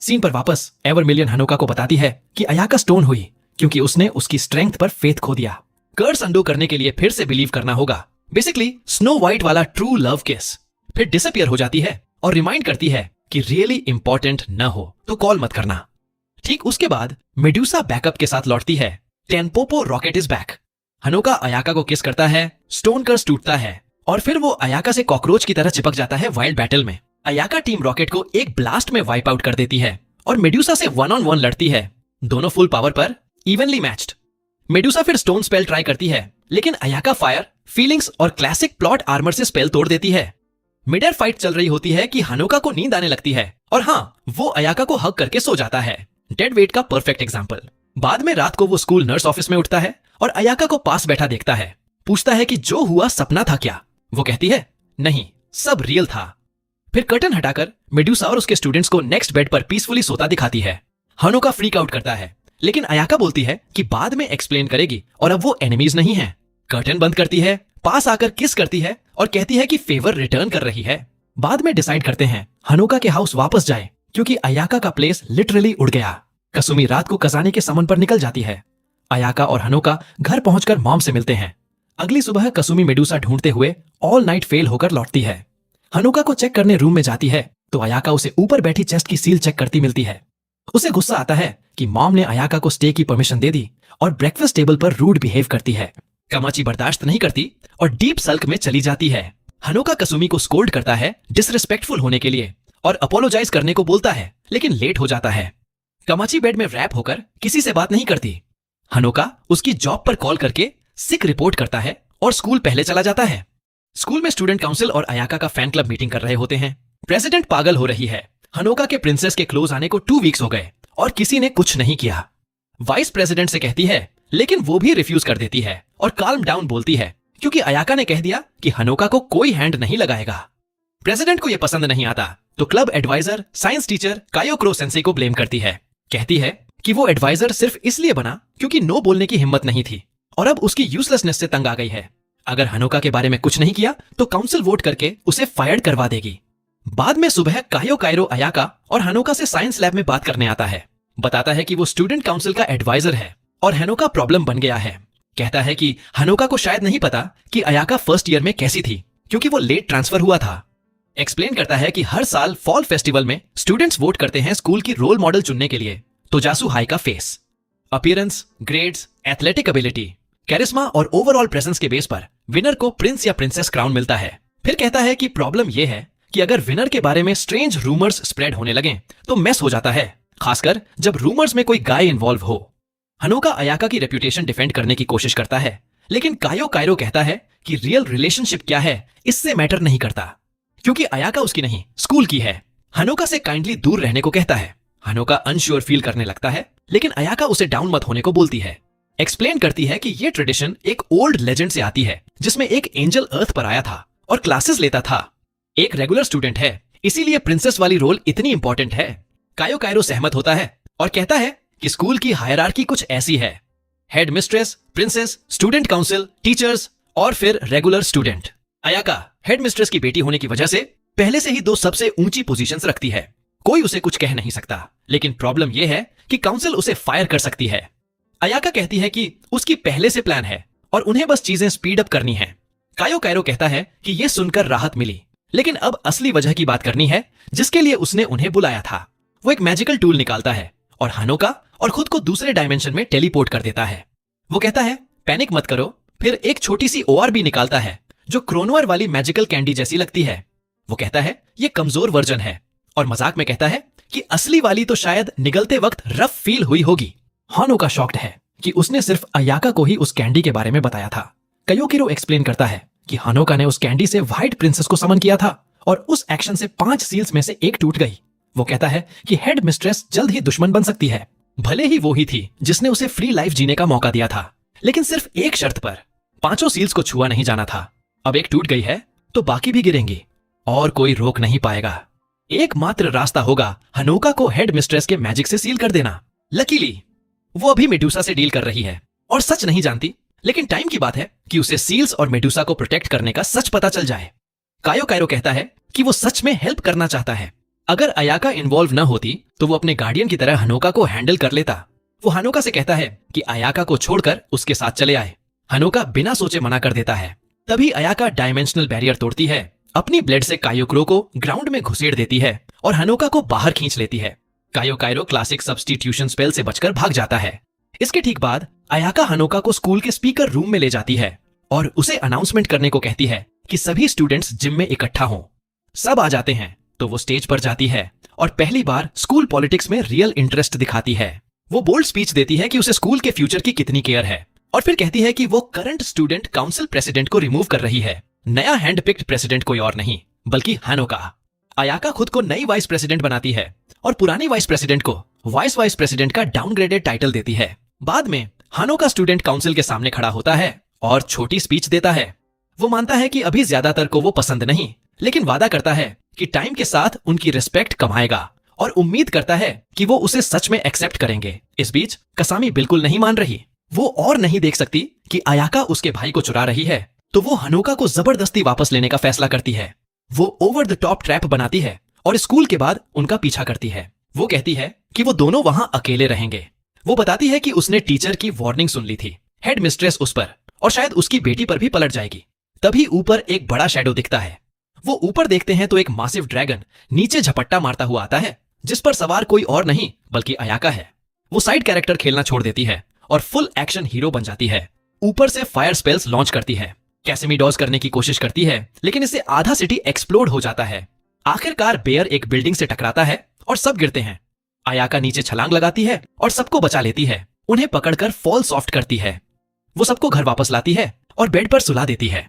सीन पर वापस एवरमिलियन हनोका को बताती है कि अयाका स्टोन हुई क्योंकि उसने उसकी स्ट्रेंथ पर फेथ खो दिया। कर्स अंडो करने के लिए फिर से बिलीव करना होगा, बेसिकली स्नो व्हाइट वाला ट्रू लव किस। फिर डिसअपियर हो जाती है और रिमाइंड करती है कि रियली इंपॉर्टेंट न हो तो कॉल मत करना। ठीक उसके बाद मेडुसा बैकअप के साथ लौटती है। टेनपोपो रॉकेट इज बैक। हनोका अयाका को किस करता है, स्टोन कर्स टूटता है और फिर वो अयाका से कॉकरोच की तरह चिपक जाता है वाइल्ड बैटल में। अयाका टीम रॉकेट को एक ब्लास्ट में वाइप आउट कर देती है और मेडुसा से 1-on-1 लड़ती है, दोनों फुल पावर पर इवनली मैच्ड। मेडुसा फिर स्टोन स्पेल ट्राई करती है, लेकिन अयाका फायर, फीलिंग्स और क्लासिक प्लॉट आर्मर से स्पेल तोड़ देती है। मिड एयर फाइट चल रही होती है कि हनोका को नींद आने लगती है और हाँ, वो अयाका को हग करके सो जाता है। डेड वेट का परफेक्ट एग्जाम्पल। बाद में रात को वो स्कूल नर्स ऑफिस में उठता है और अयाका को पास बैठा देखता है। पूछता है कि जो हुआ सपना था क्या? वो कहती है नहीं, सब रियल था। फिर कर्टन हटाकर मेडुसा और उसके स्टूडेंट्स को नेक्स्ट बेड पर पीसफुली सोता दिखाती है। हनोका फ्रीक आउट करता है, लेकिन अयाका बोलती है कि बाद में एक्सप्लेन करेगी और अब वो एनिमीज नहीं है। कर्टन बंद करती है, पास आकर किस करती है और कहती है कि फेवर रिटर्न कर रही है। बाद में डिसाइड करते हैं हनोका के हाउस वापस जाए, क्योंकि अयाका का प्लेस लिटरली उड़ गया। कसुमी रात को कजाने के समन पर निकल जाती है। अयाका और हनोका घर पहुंचकर मॉम से मिलते हैं। अगली सुबह कसुमी मेडुसा ढूंढते हुए ऑल नाइट फेल होकर लौटती है। हनोका को चेक करने रूम में जाती है तो अयाका उसे ऊपर बैठी चेस्ट की सील चेक करती मिलती है। उसे गुस्सा आता है कि मॉम ने अयाका को स्टे की परमिशन दे दी और ब्रेकफास्ट टेबल पर रूड बिहेव करती है। कमाची बर्दाश्त नहीं करती और डीप सल्क में चली जाती है। हनोका कसुमी को स्कोल्ड करता है डिसरिस्पेक्टफुल होने के लिए और अपोलोजाइज करने को बोलता है, लेकिन लेट हो जाता है। कमाची बेड में रैप होकर किसी से बात नहीं करती। हनोका उसकी जॉब पर कॉल करके सिक रिपोर्ट करता है और स्कूल पहले चला जाता है। स्कूल में स्टूडेंट काउंसिल और अयाका का फैन क्लब मीटिंग कर रहे होते हैं। प्रेसिडेंट पागल हो रही है। हनोका के प्रिंसेस के क्लोज आने को 2 वीक्स हो गए और किसी ने कुछ नहीं किया। वाइस प्रेसिडेंट से कहती है, लेकिन वो भी रिफ्यूज कर देती है और काल्म डाउन बोलती है, क्योंकि अयाका ने कह दिया कि हनोका को कोई हैंड नहीं लगाएगा। प्रेसिडेंट को यह पसंद नहीं आता तो क्लब एडवाइजर साइंस टीचर कायोक्रो सेंसेई को ब्लेम करती है। कहती है कि वो एडवाइजर सिर्फ इसलिए बना क्योंकि नो बोलने की हिम्मत नहीं थी और अब उसकी यूजलेसनेस से तंग आ गई है। अगर हनोका के बारे में कुछ नहीं किया तो काउंसिल वोट करके उसे फायर्ड करवा देगी। बाद में सुबह कायो अयाका और हनोका से साइंस लैब में बात करने आता है। बताता है कि वो स्टूडेंट काउंसिल का एडवाइजर है और हनोका प्रॉब्लम बन गया है। कहता है कि हनोका को शायद नहीं पता कि अयाका फर्स्ट ईयर में कैसी थी, क्योंकि वो लेट ट्रांसफर हुआ था। एक्सप्लेन करता है कि हर साल फॉल फेस्टिवल में स्टूडेंट्स वोट करते हैं स्कूल की रोल मॉडल चुनने के लिए। तोजासु हाई का face, appearance, grades, athletic ability, charisma और ओवरऑल प्रेजेंस के बेस पर विनर को प्रिंस या प्रिंसेस क्राउन मिलता है। फिर कहता है कि प्रॉब्लम यह है कि अगर विनर के बारे में स्ट्रेंज रूमर्स स्प्रेड होने लगे तो मेस हो जाता है, खासकर जब रूमर्स में कोई गाय इन्वॉल्व हो। हनोका अयाका की रेपुटेशन डिफेंड करने की कोशिश करता है, लेकिन कायो कहता है कि रियल रिलेशनशिप क्या है इससे मैटर नहीं करता, क्योंकि अयाका उसकी नहीं स्कूल की है। हनोका से काइंडली दूर रहने को कहता है। हनोका अनश्योर फील करने लगता है, लेकिन अयाका उसे डाउन मत होने को बोलती है। एक्सप्लेन करती है कि ये ट्रेडिशन एक ओल्ड लेजेंड से आती है, जिसमें एक एंजल अर्थ पर आया था और क्लासेस लेता था। एक रेगुलर स्टूडेंट है, इसीलिए प्रिंसेस वाली रोल इतनी इंपॉर्टेंट है। कायो सहमत होता है और कहता है कि स्कूल की हायरार्की कुछ ऐसी है, head mistress, princess, student council, teachers और फिर regular student. Ayaka head mistress की बेटी होने की वजह से पहले से ही 2 सबसे ऊंची पोजीशंस रखती है। कोई उसे कुछ कह नहीं सकता, लेकिन प्रॉब्लम यह है कि काउंसिल उसे फायर कर सकती है। अयाका कहती है कि उसकी पहले से प्लान है और उन्हें बस चीजें स्पीड अप करनी है। कायो कहता है कि यह सुनकर राहत मिली, लेकिन अब असली वजह की बात करनी है जिसके लिए उसने उन्हें बुलाया था। वो एक मैजिकल टूल निकालता है और हनोका और खुद को दूसरे डायमेंशन में टेलीपोर्ट कर देता है। वो कहता है पैनिक मत करो। फिर एक छोटी सी ORB निकालता है जो क्रोनोअर वाली मैजिकल कैंडी जैसी लगती है। वो कहता है ये कमजोर वर्जन है और मजाक में कहता है कि असली वाली तो शायद निगलते वक्त रफ फील हुई होगी। हनोका शॉक्ड है कि उसने सिर्फ अयाका को ही उस कैंडी के बारे में बताया था। कायोकिरो एक्सप्लेन करता है कि हनोका ने उस कैंडी से व्हाइट प्रिंसेस को समन किया था और उस एक्शन से 5 सील्स में से एक टूट गई। वो कहता है कि हेड मिस्ट्रेस जल्द ही दुश्मन बन सकती है, भले ही वो ही थी जिसने उसे फ्री लाइफ जीने का मौका दिया था, लेकिन सिर्फ एक शर्त पर। 5 सील्स को छुआ नहीं जाना था। अब एक टूट गई है तो बाकी भी गिरेंगी और कोई रोक नहीं पाएगा। एकमात्र रास्ता होगा हनोका को हेड मिस्ट्रेस के मैजिक से सील कर देना। लकीली वो अभी मेडुसा से डील कर रही है और सच नहीं जानती, लेकिन टाइम की बात है कि उसे सील्स और मेडुसा को प्रोटेक्ट करने का सच पता चल जाए। कायो कहता है कि वो सच में हेल्प करना चाहता है। अगर अयाका इन्वॉल्व न होती तो वो अपने गार्डियन की तरह हनोका को हैंडल कर लेता। वो हनोका से कहता है कि अयाका को छोड़कर उसके साथ चले आए। हनोका बिना सोचे मना कर देता है। तभी अयाका डायमेंशनल बैरियर तोड़ती है, अपनी ब्लेड से कायोक्रो को ग्राउंड में घुसेड़ देती है और हनोका को बाहर खींच लेती है। कायो क्लासिक सब्स्टिट्यूशन स्पेल से बचकर भाग जाता है। इसके ठीक बाद अयाका हनोका को स्कूल के स्पीकर रूम में ले जाती है और उसे अनाउंसमेंट करने को कहती है कि सभी स्टूडेंट्स जिम में इकट्ठा हों। सब आ जाते हैं तो वो स्टेज पर जाती है और पहली बार स्कूल पॉलिटिक्स में रियल इंटरेस्ट दिखाती है। वो बोल्ड स्पीच देती है कि उसे स्कूल के फ्यूचर की कितनी केयर है और फिर कहती है कि वो करंट स्टूडेंट काउंसिल प्रेसिडेंट को रिमूव कर रही है। नया हैंड पिक्ड प्रेसिडेंट कोई और नहीं बल्कि हानोका। अयाका खुद को नई वाइस प्रेसिडेंट बनाती है और पुरानी वाइस प्रेसिडेंट को वाइस प्रेसिडेंट का डाउनग्रेडेड टाइटल देती है। बाद में हानोका स्टूडेंट काउंसिल के सामने खड़ा होता है और छोटी स्पीच देता है। वो मानता है कि अभी ज्यादातर को वो पसंद नहीं, लेकिन वादा करता है कि टाइम के साथ उनकी रिस्पेक्ट कमाएगा और उम्मीद करता है कि वो उसे सच में एक्सेप्ट करेंगे। इस बीच कसामी बिल्कुल नहीं मान रही। वो और नहीं देख सकती कि अयाका उसके भाई को चुरा रही है, तो वो हानोका को जबरदस्ती वापस लेने का फैसला करती है। वो ओवर द टॉप ट्रैप बनाती है और स्कूल के बाद उनका पीछा करती है। वो कहती है कि वो दोनों वहां अकेले रहेंगे। वो बताती है कि उसने टीचर की वार्निंग सुन ली थी, हेड मिस्ट्रेस उस पर और शायद उसकी बेटी पर भी पलट जाएगी। तभी ऊपर एक बड़ा शैडो दिखता है। वो ऊपर देखते हैं तो एक मासिव ड्रैगन नीचे झपट्टा मारता हुआ आता है, जिस पर सवार कोई और नहीं बल्कि अयाका है। वो साइड कैरेक्टर खेलना छोड़ देती है और फुल एक्शन हीरो बन जाती है। ऊपर से फायर स्पेल्स लॉन्च करती है, कैसेमी डॉज करने की कोशिश करती है, लेकिन इससे आधा सिटी एक्सप्लोड हो जाता है। आखिरकार बेयर एक बिल्डिंग से टकराता है और सब गिरते हैं। अयाका नीचे छलांग लगाती है और सबको बचा लेती है। उन्हें पकड़कर फॉल सॉफ्ट करती है। वो सबको घर वापस लाती है और बेड पर सुला देती है।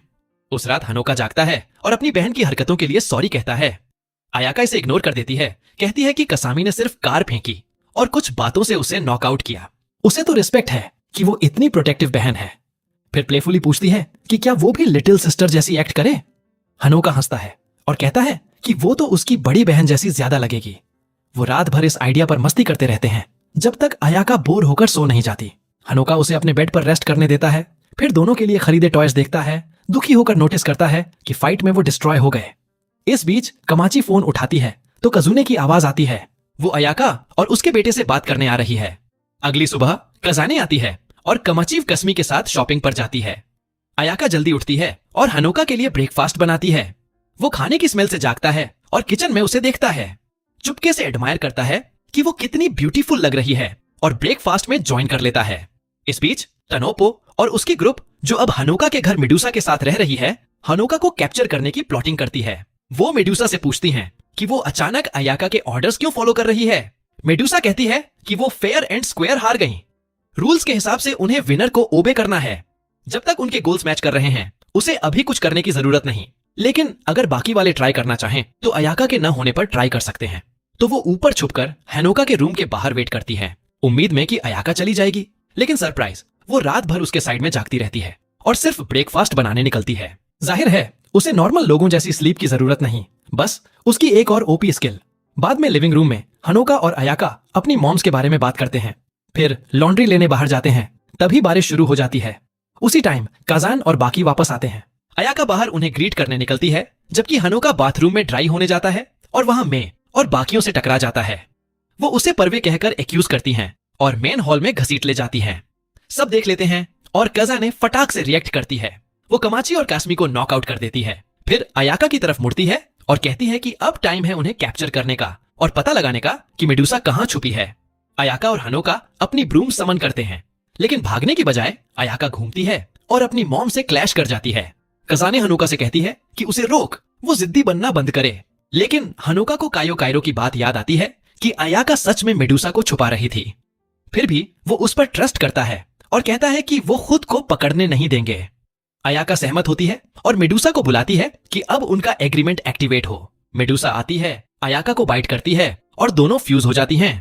उस रात हानोका जागता है और अपनी बहन की हरकतों के लिए सॉरी कहता है। अयाका इसे इग्नोर कर देती है, कहती है कि कसामी ने सिर्फ कार फेंकी और कुछ बातों से उसे नॉकआउट किया। उसे तो रिस्पेक्ट है कि वो इतनी प्रोटेक्टिव बहन है। फिर प्लेफुली पूछती है कि क्या वो भी लिटिल सिस्टर जैसी एक्ट करे। हानोका हंसता है और कहता है कि वो तो उसकी बड़ी बहन जैसी ज्यादा लगेगी। वो रात भर इस आइडिया पर मस्ती करते रहते हैं जब तक अयाका बोर होकर सो नहीं जाती। हानोका उसे अपने बेड पर रेस्ट करने देता है, फिर दोनों के लिए खरीदे टॉयज देखता है। दुखी होकर नोटिस करता है कि फाइट में वो डिस्ट्रॉय हो गए। इस बीच कमाची फोन उठाती है तो कजुने की आवाज आती है। वो अयाका और उसके बेटे से बात करने आ रही है। अगली सुबह कजाने आती है और कमाची कसमी के साथ शॉपिंग पर जाती है। अयाका जल्दी उठती है और हानोका के लिए ब्रेकफास्ट बनाती है। वो खाने की स्मेल से जागता है और किचन में उसे देखता है। चुपके से एडमायर करता है कि वो कितनी ब्यूटीफुल लग रही है और ब्रेकफास्ट में ज्वाइन कर लेता है। इस बीच तनोपो और उसकी ग्रुप, जो अब हानोका के घर मेडुसा के साथ रह रही है, हानोका को कैप्चर करने की प्लॉटिंग करती है। वो मेडुसा से पूछती हैं कि वो अचानक अयाका के ऑर्डर्स क्यों फॉलो कर रही है। मेडुसा कहती है कि वो फेयर एंड स्क्वायर हार गई। रूल्स के हिसाब से उन्हें विनर को ओबे करना है। जब तक उनके गोल्स मैच कर रहे हैं उसे अभी कुछ करने की जरूरत नहीं, लेकिन अगर बाकी वाले ट्राई करना चाहें तो अयाका के न होने पर ट्राई कर सकते हैं। तो वो ऊपर छुपकर हानोका के रूम के बाहर वेट करती है, उम्मीद में कि अयाका चली जाएगी। लेकिन सरप्राइज, वो रात भर उसके साइड में जागती रहती है और सिर्फ ब्रेकफास्ट बनाने निकलती है। जाहिर है उसे नॉर्मल लोगों जैसी स्लीप की जरूरत नहीं, बस उसकी एक और ओपी स्किल। बाद में लिविंग रूम में हानोका और अयाका अपनी मॉम्स के बारे में बात करते हैं। फिर लॉन्ड्री लेने बाहर जाते हैं। तभी बारिश शुरू हो जाती है। उसी टाइम काजान और बाकी वापस आते हैं। अयाका बाहर उन्हें ग्रीट करने निकलती है, जबकि हानोका बाथरूम में ड्राई होने जाता है और वहां में और बाकियों से टकरा जाता है। वो उसे परवे कहकर एक्यूज करती हैं और मेन हॉल में घसीट ले जाती हैं। सब देख लेते हैं और कजाने फटाक से रिएक्ट करती है। वो कमाची और कास्मी को नॉकआउट कर देती है। फिर अयाका की तरफ मुड़ती है और कहती है कि अब टाइम है उन्हें कैप्चर करने का और पता लगाने का कि मेडुसा कहां छुपी है। अयाका और हानोका अपनी ब्रूम समन करते हैं, लेकिन भागने की बजाय अयाका घूमती है और अपनी मॉम से क्लैश कर जाती है। कजाने हानोका से कहती है कि उसे रोक, वो जिद्दी बनना बंद करे। लेकिन हानोका को कायो कायरो की बात याद आती है कि अयाका सच में मेडुसा को छुपा रही थी। फिर भी वो उस पर ट्रस्ट करता है और कहता है कि वो खुद को पकड़ने नहीं देंगे। अयाका सहमत होती है और मेडुसा को बुलाती है कि अब उनका एग्रीमेंट एक्टिवेट हो। मेडुसा आती है, अयाका को बाइट करती है और दोनों फ्यूज हो जाती हैं।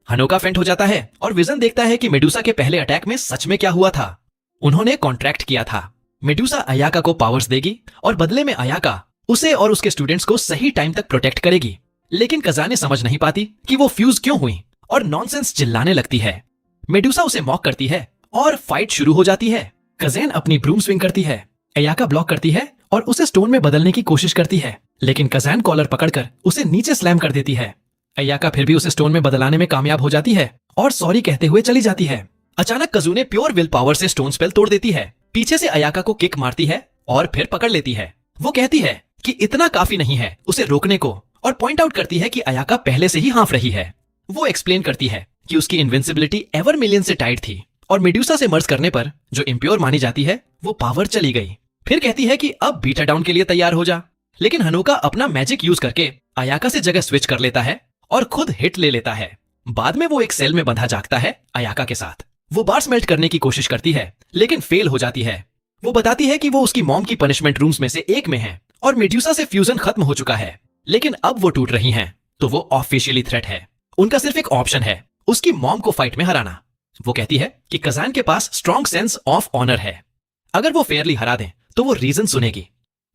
हानोका फेंट हो जाता है और विजन देखता है कि मेडुसा के पहले अटैक में सच में क्या हुआ था। उन्होंने कॉन्ट्रैक्ट किया था, मेडुसा अयाका को पावर्स देगी और बदले में अयाका उसे और उसके स्टूडेंट्स को सही टाइम तक प्रोटेक्ट करेगी। लेकिन कजाने समझ नहीं पाती कि वो फ्यूज क्यों हुई और नॉनसेंस चिल्लाने लगती है। मेडुसा उसे मॉक करती है और फाइट शुरू हो जाती है। कजेन अपनी ब्रूम स्विंग करती है, अयाका ब्लॉक करती है और उसे स्टोन में बदलने की कोशिश करती है, लेकिन कजान कॉलर पकड़कर उसे नीचे स्लैम कर देती है। अयाका फिर भी उसे स्टोन में बदलाने में कामयाब हो जाती है और सॉरी कहते हुए चली जाती है। अचानक कजुने प्योर विल पावर से स्टोन स्पेल तोड़ देती है, पीछे से अयाका को किक मारती है और फिर पकड़ लेती है। वो कहती है कि इतना काफी नहीं है उसे रोकने को और पॉइंट आउट करती है कि अयाका पहले से ही हाफ रही है। वो एक्सप्लेन करती है कि उसकी इनविंसिबिलिटी एवर मिलियन से टाइड थी और मेडुसा से मर्ज करने पर जो इम्प्योर मानी जाती है वो पावर चली गई। फिर कहती है कि अब बीटा डाउन के लिए तैयार हो जा। लेकिन हनोका अपना मैजिक यूज करके अयाका से जगह स्विच कर लेता है और खुद हिट ले लेता है। बाद में वो एक सेल में बंधा जागता है अयाका के साथ। वो बार्स मेल्ट करने की कोशिश करती है लेकिन फेल हो जाती है। वो बताती है कि वो उसकी मॉम की पनिशमेंट रूम्स में से एक में है और मेड्यूसा से फ्यूजन खत्म हो चुका है, लेकिन अब वो टूट रही हैं, तो वो ऑफिशियली थ्रेट है। उनका सिर्फ एक ऑप्शन है, उसकी मॉम को फाइट में हराना। वो कहती है कि कजान के पास स्ट्रॉन्ग सेंस ऑफ ऑनर है, अगर वो फेयरली हरा दें तो वो रीजन सुनेगी।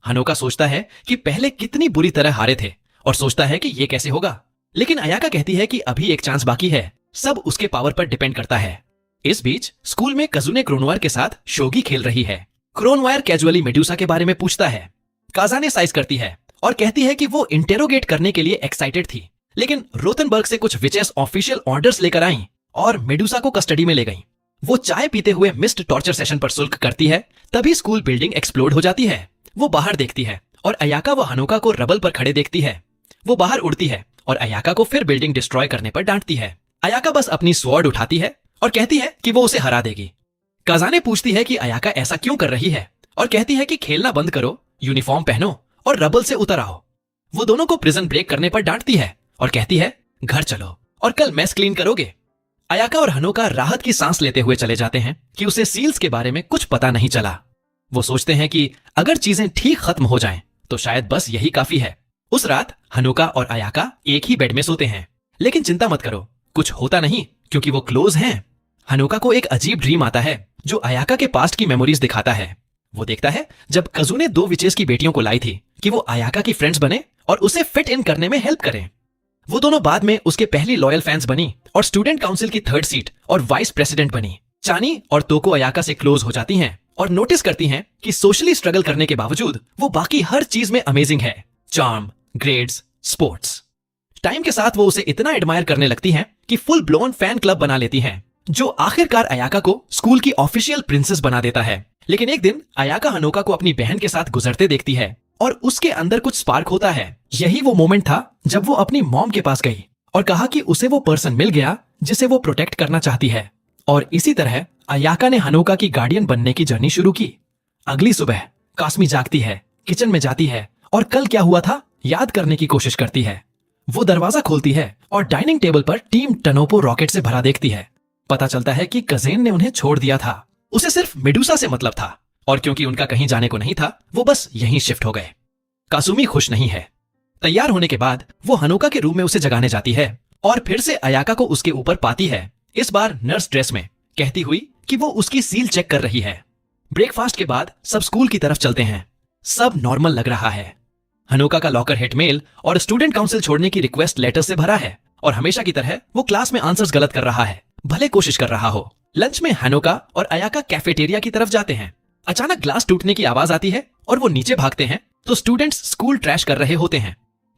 हनोका सोचता है कि पहले कितनी बुरी तरह हारे थे और सोचता है कि ये कैसे होगा, लेकिन अयाका कहती है कि अभी एक चांस बाकी है, सब उसके पावर पर डिपेंड करता है। इस बीच स्कूल में कजुने क्रोनवायर के साथ शोगी खेल रही है। क्रोनवायर कैजुअली मेड्यूसा के बारे में पूछता है। काजाने साइज करती है और कहती है कि वो इंटेरोगेट करने के लिए एक्साइटेड थी, लेकिन रोथनबर्ग से कुछ विचेस ऑफिशियल ऑर्डर्स लेकर आई और मेडुसा को कस्टडी में ले गई। वो चाय पीते हुए मिस्ड टॉर्चर सेशन पर शुल्क करती है, तभी स्कूल बिल्डिंग एक्सप्लोड हो जाती है। वो बाहर देखती है और अयाका व हनोका को रबल पर खड़े देखती है। वो बाहर उड़ती है और अयाका को फिर बिल्डिंग डिस्ट्रॉय करने पर डांटती है। अयाका बस अपनी स्वॉर्ड उठाती है और कहती है कि वो उसे हरा देगी। काजाने पूछती है कि अयाका ऐसा क्यों कर रही है और कहती है कि खेलना बंद करो, यूनिफॉर्म पहनो और रबल से उतर आओ। वो दोनों को प्रिजन ब्रेक करने पर डांटती है और कहती है घर चलो और कल मेस क्लीन करोगे। अयाका और हनोका राहत की सांस लेते हुए चले जाते हैं कि उसे सील्स के बारे में कुछ पता नहीं चला। वो सोचते हैं कि अगर चीजें ठीक खत्म हो जाएं, तो शायद बस यही काफी है। उस रात हनोका और अयाका एक ही बेड में सोते हैं, लेकिन चिंता मत करो, कुछ होता नहीं क्योंकि वो क्लोज हैं। हनोका को एक अजीब ड्रीम आता है जो अयाका के पास्ट की मेमोरीज दिखाता है। वो देखता है जब कजुने 2 विचेस की बेटियों को लाई थी कि वो अयाका की फ्रेंड्स बने और उसे फिट इन करने में हेल्प करें। वो दोनों बाद में उसके पहली लॉयल फैंस बनी और स्टूडेंट काउंसिल की 3rd सीट और वाइस प्रेसिडेंट बनी। चानी और तोको अयाका से क्लोज हो जाती हैं और नोटिस करती हैं कि सोशली स्ट्रगल करने के बावजूद वो बाकी हर चीज में अमेजिंग है, चार्म, ग्रेड्स, स्पोर्ट्स। टाइम के साथ वो उसे इतना एडमायर करने लगती हैं कि फुल ब्लोन फैन क्लब बना लेती हैं, जो आखिरकार अयाका को स्कूल की ऑफिशियल प्रिंसेस बना देता है। लेकिन एक दिन अयाका हनोका को अपनी बहन के साथ गुजरते देखती है और उसके अंदर कुछ स्पार्क होता है। यही वो मोमेंट था जब वो अपनी मॉम के पास गई और कहा कि उसे वो पर्सन मिल गया जिसे वो प्रोटेक्ट करना चाहती है। और इसी तरह अयाका ने हनोका की गार्डियन बनने की जर्नी शुरू की। अगली सुबह कास्मी जागती है, किचन में जाती है और कल क्या हुआ था याद करने की कोशिश करती है। वो दरवाजा खोलती है और डाइनिंग टेबल पर टीम टनोपो रॉकेट से भरा देखती है। पता चलता है कि कजेन ने उन्हें छोड़ दिया था, उसे सिर्फ मेडुसा से मतलब था और क्योंकि उनका कहीं जाने को नहीं था, वो बस यहीं शिफ्ट हो गए। कासुमी खुश नहीं है। तैयार होने के बाद वो हनोका के रूम में उसे जगाने जाती है और फिर से अयाका को उसके ऊपर पाती है, इस बार नर्स ड्रेस में, कहती हुई कि वो उसकी सील चेक कर रही है। ब्रेकफास्ट के बाद सब स्कूल की तरफ चलते हैं। सब नॉर्मल लग रहा है। हनोका का लॉकर हिट मेल और स्टूडेंट काउंसिल छोड़ने की रिक्वेस्ट लेटर से भरा है और हमेशा की तरह वो क्लास में आंसर्स गलत कर रहा है, भले कोशिश कर रहा हो। लंच में हनोका और अयाका कैफेटेरिया की तरफ जाते हैं। अचानक ग्लास टूटने की आवाज आती है और वो नीचे भागते हैं तो स्टूडेंट्स स्कूल ट्रैश कर रहे होते हैं।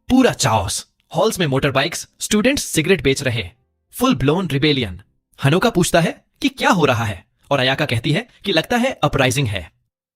पूरा चाओस, हॉल्स में मोटर बाइक्स, स्टूडेंट्स सिगरेट बेच रहे, फुल ब्लोन रिबेलियन। हनोका पूछता है कि क्या हो रहा है और अयाका कहती है कि लगता है अपराइजिंग है।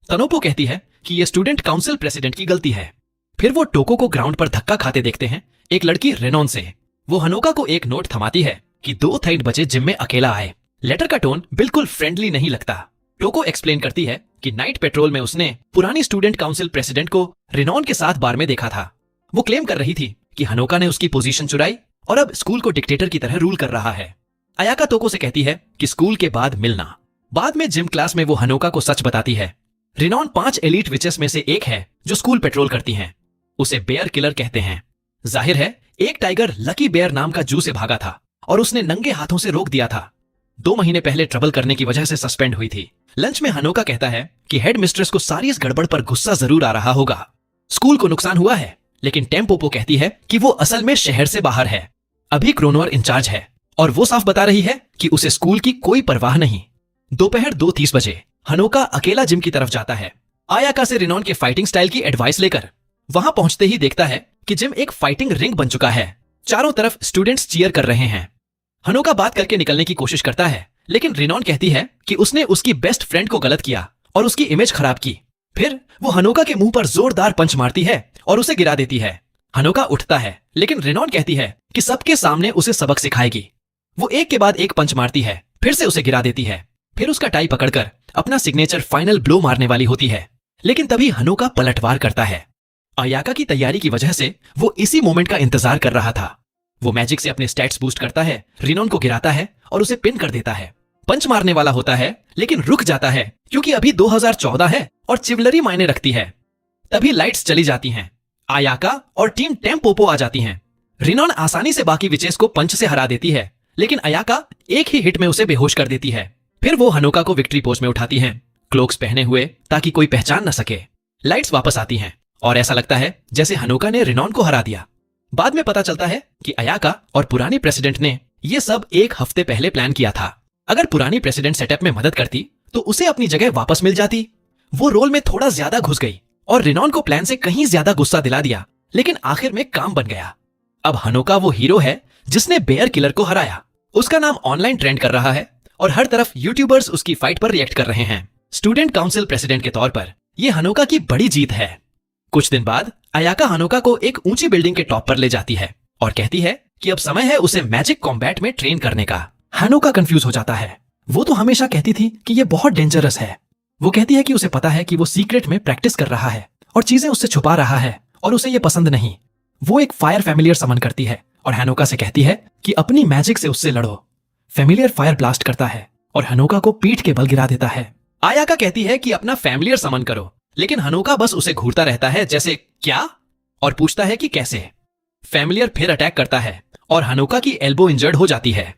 तनोपो कहती है कि ये स्टूडेंट काउंसिल प्रेसिडेंट की गलती है। फिर वो टोको को ग्राउंड पर धक्का खाते देखते हैं, एक लड़की रेनॉन से। वो हनोका को एक नोट थमाती है कि 2 थर्ड बजे जिम में अकेला आए। लेटर का टोन बिल्कुल फ्रेंडली नहीं लगता। टोको एक्सप्लेन करती है कि नाइट पेट्रोल में उसने पुरानी स्टूडेंट काउंसिल प्रेसिडेंट को रेनॉन के साथ बार में देखा था। वो क्लेम कर रही थी कि हनोका ने उसकी पोजीशन चुराई और अब स्कूल को डिक्टेटर की तरह रूल कर रहा है। अयाका टोको से कहती है कि स्कूल के बाद मिलना। बाद में जिम क्लास में वो हनोका को सच बताती है। रेनॉन 5 एलीट विचेस में से एक है जो स्कूल पेट्रोल करती हैं। उसे बेयर किलर कहते हैं। जाहिर है एक टाइगर लकी बेयर नाम का जू से भागा था और उसने नंगे हाथों से रोक दिया था। 2 महीने पहले ट्रबल करने की वजह से सस्पेंड हुई थी। लंच में हनोका कहता है कि हेड मिस्ट्रेस को सारी इस गड़बड़ पर गुस्सा जरूर आ रहा होगा। स्कूल को नुकसान हुआ है, लेकिन टेम्पोपो कहती है कि वो असल में शहर से बाहर है, अभी क्रोनवर इंचार्ज है और वो साफ बता रही है कि उसे स्कूल की कोई परवाह नहीं। दोपहर 2:30 बजे हनोका अकेला जिम की तरफ जाता है, अयाका से रेनॉन के फाइटिंग स्टाइल की एडवाइस लेकर। वहां पहुंचते ही देखता है कि जिम एक फाइटिंग रिंग बन चुका है। चारों तरफ स्टूडेंट्स चीयर कर रहे हैं। हनोका बात करके निकलने की कोशिश करता है, लेकिन रेनॉन कहती है कि उसने उसकी बेस्ट फ्रेंड को गलत किया और उसकी इमेज खराब की। फिर वो हनोका के मुंह पर जोरदार पंच मारती है और उसे गिरा देती है। हनोका उठता है, लेकिन रेनॉन कहती है कि सबके सामने उसे सबक सिखाएगी। वो एक के बाद एक पंच मारती है, फिर से उसे गिरा देती है। फिर उसका टाई पकड़कर अपना सिग्नेचर फाइनल ब्लो मारने वाली होती है, लेकिन तभी हनोका पलटवार करता है। अयाका की तैयारी की वजह से वो इसी मोमेंट का इंतजार कर रहा था। वो मैजिक से अपने स्टैट्स बूस्ट करता है, रिनॉन को गिराता है और उसे पिन कर देता है। पंच मारने वाला होता है लेकिन रुक जाता है क्योंकि अभी 2014 है और चिवलरी मायने रखती है। तभी लाइट्स चली जाती हैं। अयाका और टीम टेम्पोपो आ जाती हैं। रिनॉन आसानी से बाकी विचेस को पंच से हरा देती है, लेकिन अयाका एक ही हिट में उसे बेहोश कर देती है। फिर वो हनोका को विक्ट्री पोज में उठाती हैं, क्लोक्स पहने हुए ताकि कोई पहचान न सके। लाइट्स वापस आती हैं और ऐसा लगता है जैसे हनोका ने रिनॉन को हरा दिया। बाद में पता चलता है कि अयाका और पुरानी प्रेसिडेंट ने ये सब एक हफ्ते पहले प्लान किया था। अगर पुरानी प्रेसिडेंट सेटअप में मदद करती तो उसे अपनी जगह वापस मिल जाती। वो रोल में थोड़ा ज्यादा घुस गई और रिनॉन को प्लान से कहीं ज्यादा गुस्सा दिला दिया, लेकिन आखिर में काम बन गया। अब हनोका वो हीरो है जिसने बेयर किलर को हराया। उसका नाम ऑनलाइन ट्रेंड कर रहा है और हर तरफ यूट्यूबर्स उसकी फाइट पर रिएक्ट कर रहे हैं। स्टूडेंट काउंसिल प्रेसिडेंट के तौर पर यह हनोका की बड़ी जीत है। कुछ दिन बाद अयाका हनोका को एक ऊंची बिल्डिंग के टॉप पर ले जाती है और कहती है कि अब समय है उसे मैजिक कॉम्बैट में ट्रेन करने का। हनोका कंफ्यूज हो जाता है। वो तो हमेशा कहती थी कि ये बहुत डेंजरस है। वो कहती है कि उसे पता है कि वो सीक्रेट में प्रैक्टिस कर रहा है और चीजें उससे छुपा रहा है और उसे ये पसंद नहीं। वो एक फायर फैमिलियर समन करती है और हनोका से कहती है कि अपनी मैजिक से उससे लड़ो। फैमिलियर फायर ब्लास्ट करता है और हनोका को पीठ के बल गिरा देता है। अयाका कहती है कि अपना फैमिलियर समन करो, लेकिन हनोका बस उसे घूरता रहता है जैसे क्या, और पूछता है कि कैसे। फैमिलियर फिर अटैक करता है और हनोका की एल्बो इंजर्ड हो जाती है।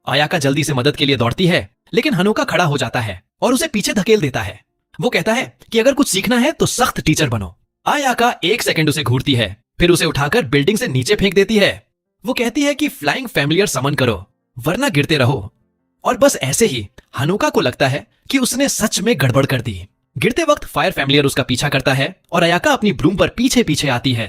अयाका जल्दी से मदद के लिए दौड़ती है, लेकिन हनोका खड़ा हो जाता है और उसे पीछे धकेल देता है। वो कहता है कि अगर कुछ सीखना है तो सख्त टीचर बनो। अयाका 1 सेकंड उसे घूरती है, फिर उसे उठाकर बिल्डिंग से नीचे फेंक देती है। वो कहती है कि फ्लाइंग फैमिलियर समन करो वरना गिरते रहो। और बस ऐसे ही हनोका को लगता है कि उसने सच में गड़बड़ कर दी। गिरते वक्त फायर फैमिलियर उसका पीछा करता है और अयाका अपनी ब्रूम पर पीछे पीछे आती है।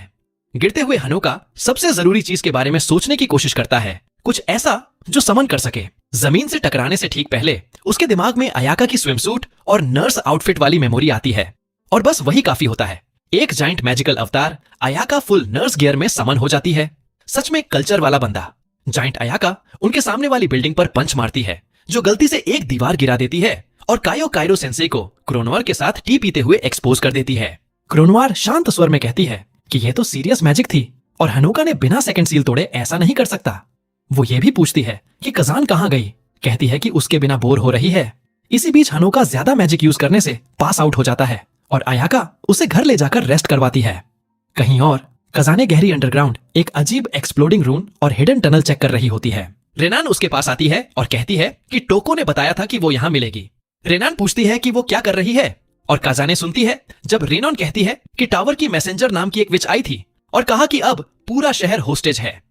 गिरते हुए हनोका सबसे जरूरी चीज के बारे में सोचने की कोशिश करता है, कुछ ऐसा जो समन कर सके। जमीन से टकराने से ठीक पहले उसके दिमाग में अयाका की स्विमसूट और नर्स आउटफिट वाली मेमोरी आती है और बस वही काफी होता है। एक जाइंट मैजिकल अवतार अयाका फुल नर्स गियर में समन हो जाती है। सच में कल्चर वाला बंदा। जाइंट अयाका उनके सामने वाली बिल्डिंग पर पंच मारती है जो गलती से एक दीवार गिरा देती है और कायो काइरो सेंसेई को क्रोनवार के साथ टी पीते हुए एक्सपोज कर देती है। क्रोनवार शांत स्वर में कहती है कि यह तो सीरियस मैजिक थी और हनोका ने बिना सेकंड सील तोड़े ऐसा नहीं कर सकता। वो ये भी पूछती है कि कजान कहाँ गई। कहती है कि उसके बिना बोर हो रही है। इसी बीच हनोका ज्यादा मैजिक यूज करने से पास आउट हो जाता है और अयाका उसे घर ले जाकर रेस्ट करवाती है। कहीं और कजाने गहरी अंडरग्राउंड एक अजीब एक्सप्लोडिंग रूम और हिडन टनल चेक कर रही होती है। रेनान उसके पास आती है और कहती है कि टोको ने बताया था कि वो यहाँ मिलेगी। रेनान पूछती है कि वो क्या कर रही है और काजाने सुनती है जब रेनॉन कहती है कि टावर की मैसेंजर नाम की एक विच आई थी और कहा कि अब पूरा शहर होस्टेज है।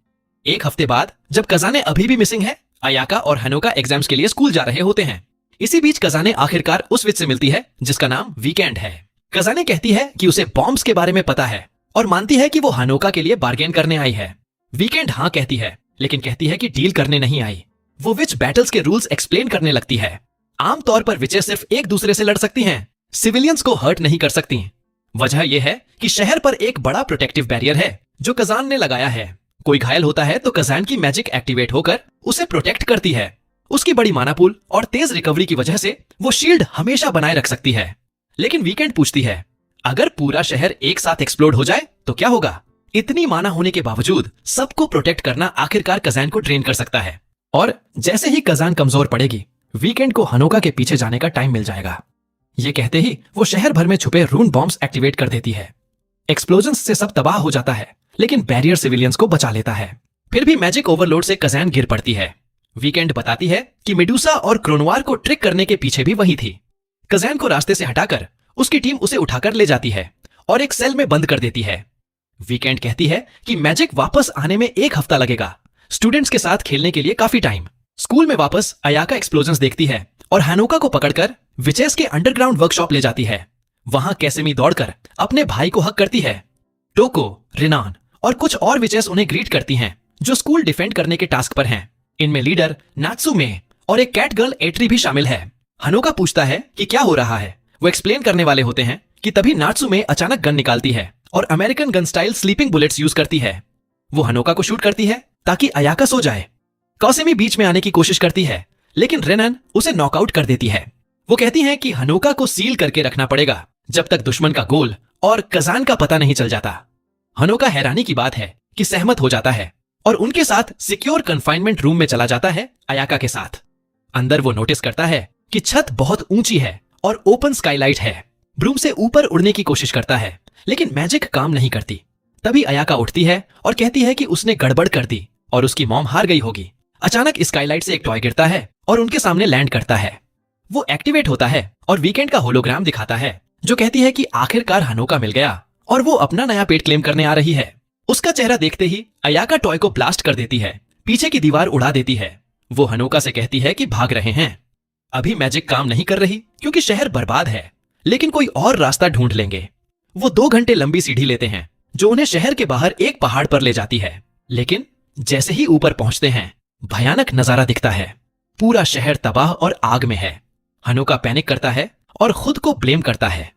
1 हफ्ते बाद जब कजाने अभी भी मिसिंग है, अयाका और हनोका एग्जाम्स के लिए स्कूल जा रहे होते हैं। इसी बीच कजाने आखिरकार उस विच से मिलती है जिसका नाम वीकेंड है। कजाने कहती है कि उसे बॉम्ब्स के बारे में पता है और मानती है कि वो हनोका के लिए बार्गेन करने आई है। वीकेंड हाँ कहती है, लेकिन कहती है कि डील करने नहीं आई। वो विच बैटल्स के रूल्स एक्सप्लेन करने लगती है। आमतौर पर विचेस सिर्फ एक दूसरे से लड़ सकती हैं, सिविलियंस को हर्ट नहीं कर सकती। वजह यह है कि शहर पर एक बड़ा प्रोटेक्टिव बैरियर है जो कजान ने लगाया है। कोई घायल होता है तो कजान की मैजिक एक्टिवेट होकर उसे प्रोटेक्ट करती है। उसकी बड़ी माना पूल और तेज रिकवरी की वजह से वो शील्ड हमेशा बनाए रख सकती है। लेकिन वीकेंड पूछती है, अगर पूरा शहर एक साथ एक्सप्लोड हो जाए तो क्या होगा? इतनी माना होने के बावजूद सबको प्रोटेक्ट करना आखिरकार कजान को ड्रेन कर सकता है। और जैसे ही कजान कमजोर पड़ेगी, वीकेंड को हनोका के पीछे जाने का टाइम मिल जाएगा। ये कहते ही वो शहर भर में छुपे रून बॉम्ब्स एक्टिवेट कर देती है। एक्सप्लोजन्स से सब तबाह हो जाता है, लेकिन बैरियर सिविलियंस को बचा लेता है। फिर भी मैजिक ओवरलोड से कजान गिर पड़ती है। वीकेंड बताती है कि मेडुसा और क्रोनवार को ट्रिक करने के पीछे भी वही थी। कजान को रास्ते से हटाकर उसकी टीम उसे उठाकर ले जाती है और एक सेल में बंद कर देती है। वीकेंड कहती है कि मैजिक वापस आने में 1 हफ्ता लगेगा, स्टूडेंट्स के साथ खेलने के लिए काफी टाइम। स्कूल में वापस अयाका एक्सप्लोजन्स देखती है और हनोका को पकड़कर विचेस के अंडरग्राउंड वर्कशॉप ले जाती है। वहां कैसेमी दौड़कर अपने भाई को हक करती है। टोको, रिनान और कुछ और विचेस उन्हें ग्रीट करती हैं जो स्कूल डिफेंड करने के टास्क पर हैं। इनमें लीडर नात्सुमे और एक कैट गर्ल एट्री भी शामिल है। हनोका पूछता है कि क्या हो रहा है। वो एक्सप्लेन करने वाले होते हैं कि तभी नात्सुमे अचानक गन निकालती है और American gun style sleeping bullets use करती है। वो हनोका को शूट करती है ताकि अयाका सो जाए। कौसेमी बीच में आने की कोशिश करती है, लेकिन रेनन उसे नॉकआउट कर देती है। वो कहती हैं कि हनोका को सील करके रखना पड़ेगा जब तक दुश्मन का गोल और कजान का पता नहीं चल जाता। हनोका हैरानी की बात है कि सहमत हो जाता है और उनके साथ सिक्योर कन्फाइनमेंट रूम में चला जाता है अयाका के साथ। अंदर वो नोटिस करता है कि छत बहुत ऊंची है और ओपन स्काईलाइट है। ब्रूम से ऊपर उड़ने की कोशिश करता है लेकिन मैजिक काम नहीं करती। तभी अयाका उठती है और कहती है कि उसने गड़बड़ कर दी और उसकी मॉम हार गई होगी। अचानक स्काईलाइट से एक टॉय गिरता है और उनके सामने लैंड करता है। वो एक्टिवेट होता है और वीकेंड का होलोग्राम दिखाता है जो कहती है कि आखिरकार हनोका मिल गया और वो अपना नया पेट क्लेम करने आ रही है। उसका चेहरा देखते ही अयाका टॉय को ब्लास्ट कर देती है, पीछे की दीवार उड़ा देती है। वो हनोका से कहती है कि भाग रहे हैं। अभी मैजिक काम नहीं कर रही क्योंकि शहर बर्बाद है, लेकिन कोई और रास्ता ढूंढ लेंगे। वो 2 घंटे लंबी सीढ़ी लेते हैं जो उन्हें शहर के बाहर एक पहाड़ पर ले जाती है। लेकिन जैसे ही ऊपर पहुंचते हैं भयानक नजारा दिखता है। पूरा शहर तबाह और आग में है। हनोका पैनिक करता है और खुद को ब्लेम करता है।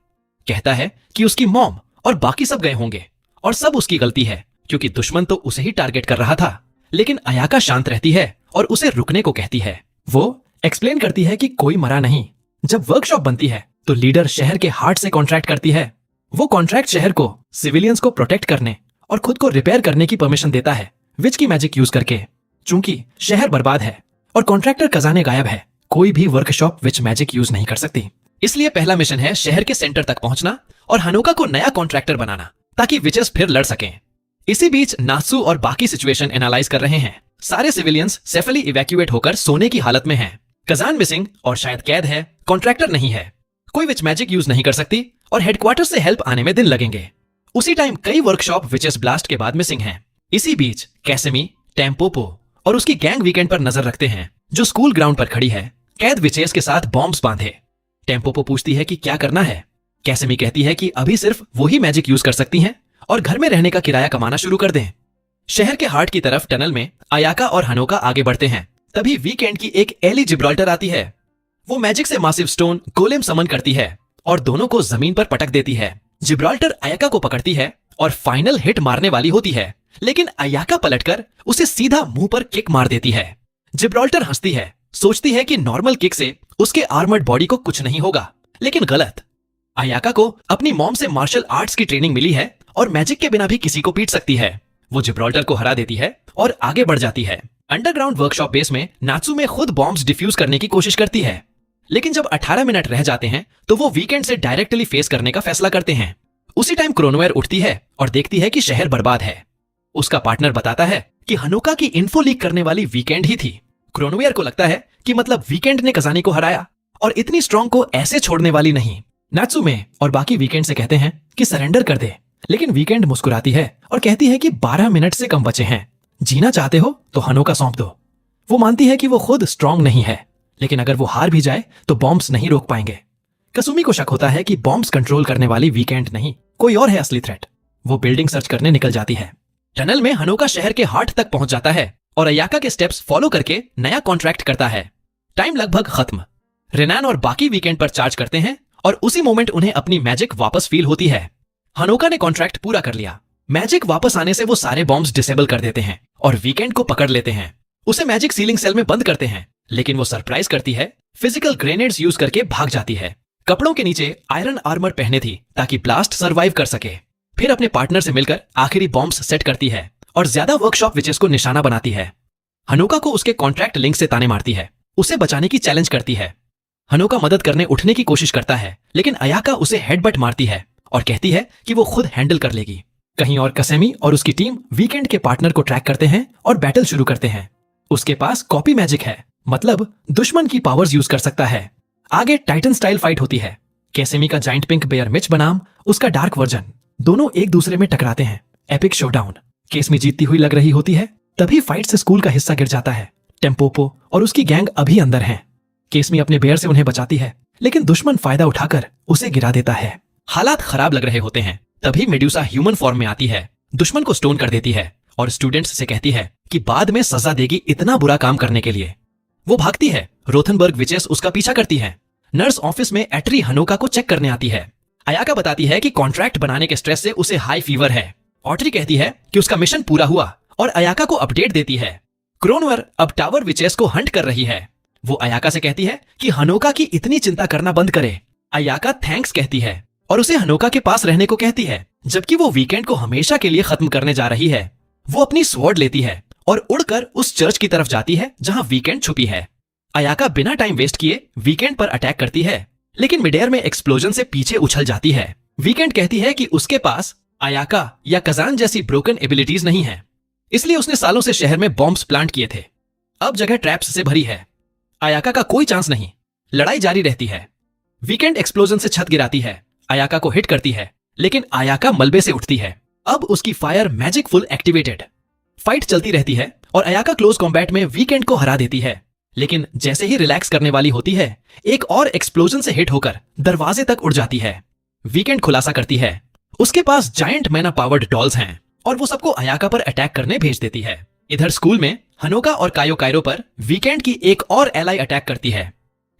कहता है कि उसकी मॉम और बाकी सब गए होंगे और सब उसकी गलती है क्योंकि दुश्मन तो उसे ही टारगेट कर रहा था। लेकिन अयाका शांत रहती है और उसे रुकने को कहती है। वो एक्सप्लेन करती है कि कोई मरा नहीं। जब वर्कशॉप बनती है तो लीडर शहर के हार्ट से कॉन्ट्रैक्ट करती है। वो कॉन्ट्रैक्ट शहर को सिविलियंस को प्रोटेक्ट करने और खुद को रिपेयर करने की परमिशन देता है विच की मैजिक यूज करके। चूंकि शहर बर्बाद है और कॉन्ट्रैक्टर खजाने गायब है, कोई भी वर्कशॉप विच मैजिक यूज नहीं कर सकती। इसलिए पहला मिशन है शहर के सेंटर तक पहुंचना और हनोका को नया कॉन्ट्रैक्टर बनाना ताकि विचेस फिर लड़ सकें। इसी बीच नात्सु और बाकी सिचुएशन एनालाइज कर रहे हैं। सारे सिविलियंस सेफली इवैक्यूएट होकर सोने की हालत में हैं। कजान मिसिंग और शायद कैद है, कॉन्ट्रैक्टर नहीं है। कोई विच मैजिक यूज नहीं कर सकती और हेडक्वार्टर से हेल्प आने में दिन लगेंगे। उसी टाइम कई वर्कशॉप विचेस ब्लास्ट के बाद मिसिंग हैं। इसी बीच कैसेमी, टेम्पोपो और उसकी गैंग वीकेंड पर नजर रखते हैं जो स्कूल ग्राउंड पर खड़ी है, कैद विचेस के साथ बॉम्ब्स बांधे। टेम्पोपो पूछती है कि क्या करना है। कैसेमी कहती है कि अभी सिर्फ वही मैजिक यूज कर सकती हैं और घर में रहने का किराया कमाना शुरू कर दें। शहर के हार्ट की तरफ टनल में अयाका और हनोका आगे बढ़ते हैं। तभी वीकेंड की एक एली जिब्राल्टर आती है। वो मैजिक से मासिव स्टोन गोलेम समन करती है और दोनों को जमीन पर पटक देती है। जिब्राल्टर अयाका को पकड़ती है और फाइनल हिट मारने वाली होती है, लेकिन अयाका पलटकर उसे सीधा मुंह पर किक मार देती है। जिब्राल्टर हंसती है, सोचती है कि नॉर्मल किक से उसके आर्मर्ड बॉडी को कुछ नहीं होगा, लेकिन गलत। अयाका को अपनी मॉम से मार्शल आर्ट्स की ट्रेनिंग मिली है और मैजिक के बिना भी किसी को पीट सकती है। वो जिब्राल्टर को हरा देती है और आगे बढ़ जाती है। अंडरग्राउंड वर्कशॉप बेस में नात्सुमे खुद बॉम्ब्स डिफ्यूज करने की कोशिश करती है, लेकिन जब 18 मिनट रह जाते हैं तो वो वीकेंड से डायरेक्टली फेस करने का फैसला करते हैं। उसी टाइम क्रोनोवेयर उठती है और देखती है कि शहर बर्बाद है। उसका पार्टनर बताता है कि हनोका की इन्फो लीक करने वाली वीकेंड ही थी। क्रोनोवेयर को लगता है कि मतलब वीकेंड ने कजानी को हराया और इतनी स्ट्रॉन्ग को ऐसे छोड़ने वाली नहीं। नात्सुमे और बाकी वीकेंड से कहते हैं कि सरेंडर कर दे, लेकिन वीकेंड मुस्कुराती है और कहती है कि 12 मिनट से कम बचे हैं। जीना चाहते हो तो हनोका सौंप दो। वो मानती है कि वो खुद स्ट्रॉन्ग नहीं है, लेकिन अगर वो हार भी जाए तो बॉम्ब्स नहीं रोक पाएंगे। कसुमी को शक होता है कि बॉम्ब्स कंट्रोल करने वाली वीकेंड नहीं, कोई और है असली थ्रेट। वो बिल्डिंग सर्च करने निकल जाती है। टनल में हनोका शहर के हार्ट तक पहुंच जाता है और अयाका के स्टेप्स फॉलो करके नया कॉन्ट्रैक्ट करता है। टाइम लगभग खत्म। रेनान और बाकी वीकेंड पर चार्ज करते हैं और उसी मोमेंट उन्हें अपनी मैजिक वापस फील होती है। हनोका ने कॉन्ट्रैक्ट पूरा कर लिया। मैजिक वापस आने से वो सारे बॉम्ब्स डिसेबल कर देते हैं और वीकेंड को पकड़ लेते हैं। उसे मैजिक सीलिंग सेल में बंद करते हैं, लेकिन वो सरप्राइज करती है, फिजिकल ग्रेनेड्स यूज करके भाग जाती है। कपड़ों के नीचे आयरन आर्मर पहने थी ताकि ब्लास्ट सर्वाइव कर सके। फिर अपने पार्टनर से मिलकर आखिरी बॉम्ब्स सेट करती है और ज्यादा वर्कशॉप विचेस को निशाना बनाती है। हनोका को उसके कॉन्ट्रैक्ट लिंक से ताने मारती है, उसे बचाने की चैलेंज करती है। हनोका मदद करने उठने की कोशिश करता है, लेकिन अयाका उसे हेडबट मारती है और कहती है कि वो खुद हैंडल कर लेगी। कहीं और कसेमी और उसकी टीम वीकेंड के पार्टनर को ट्रैक करते हैं और बैटल शुरू करते हैं। उसके पास कॉपी मैजिक है, मतलब दुश्मन की पावर्स यूज कर सकता है। आगे टाइटन स्टाइल फाइट होती है। कैसेमी का जाइंट पिंक बेयर मिच बनाम उसका डार्क वर्जन, दोनों एक दूसरे में टकराते हैं। Epic showdown. केसमी जीतती हुई लग रही होती है, तभी फाइट से स्कूल का हिस्सा गिर जाता है। टेम्पोपो और उसकी गैंग अभी अंदर हैं। केसमी अपने बेयर से उन्हें बचाती है, लेकिन दुश्मन फायदा उठाकर उसे गिरा देता है। हालात खराब लग रहे होते हैं, तभी मेड्यूसा ह्यूमन फॉर्म में आती है, दुश्मन को स्टोन कर देती है और स्टूडेंट्स से कहती है कि बाद में सजा देगी इतना बुरा काम करने के लिए। वो भागती है। रोथनबर्ग विचेस उसका पीछा करती है। नर्स ऑफिस में एट्री हनोका को चेक करने आती है। अयाका बताती है कि कॉन्ट्रैक्ट बनाने के स्ट्रेस से उसे हाई फीवर है। ऑट्री कहती है कि उसका मिशन पूरा हुआ और अयाका को अपडेट देती है। क्रोनवर अब टावर विचेस को हंट कर रही है। वो अयाका से कहती है कि हनोका की इतनी चिंता करना बंद करे। अयाका थैंक्स कहती है और उसे हनोका के पास रहने को कहती है, जबकि वो वीकेंड को हमेशा के लिए खत्म करने जा रही है। वो अपनी स्वॉर्ड लेती है और उड़कर उस चर्च की तरफ जाती है जहां वीकेंड छुपी है। अयाका बिना टाइम वेस्ट किए वीकेंड पर अटैक करती है, लेकिन मिड एयर में एक्सप्लोजन से पीछे उछल जाती है। वीकेंड कहती है कि उसके पास अयाका या कजान जैसी ब्रोकन एबिलिटीज नहीं है, इसलिए उसने सालों से शहर में बॉम्ब्स प्लांट किए थे। अब जगह ट्रैप्स से भरी है। अयाका का कोई चांस नहीं। लड़ाई जारी रहती है। वीकेंड एक्सप्लोजन से छत गिराती है, अयाका को हिट करती है, लेकिन अयाका मलबे से उठती है। अब उसकी fire magic full activated. Fight चलती रहती है और अयाका क्लोज कॉम्बैट में वीकेंड को हरा देती है, लेकिन जैसे ही रिलैक्स करने वाली होती है, एक और एक्सप्लोजन से हिट होकर दरवाजे तक उड़ जाती है। वीकेंड खुलासा करती है उसके पास जायंट मैना पावर्ड डॉल्स हैं और वो सबको अयाका पर अटैक करने भेज देती है। इधर स्कूल में हनोका और कायो कायरो पर वीकेंड की एक और एलाई अटैक करती है।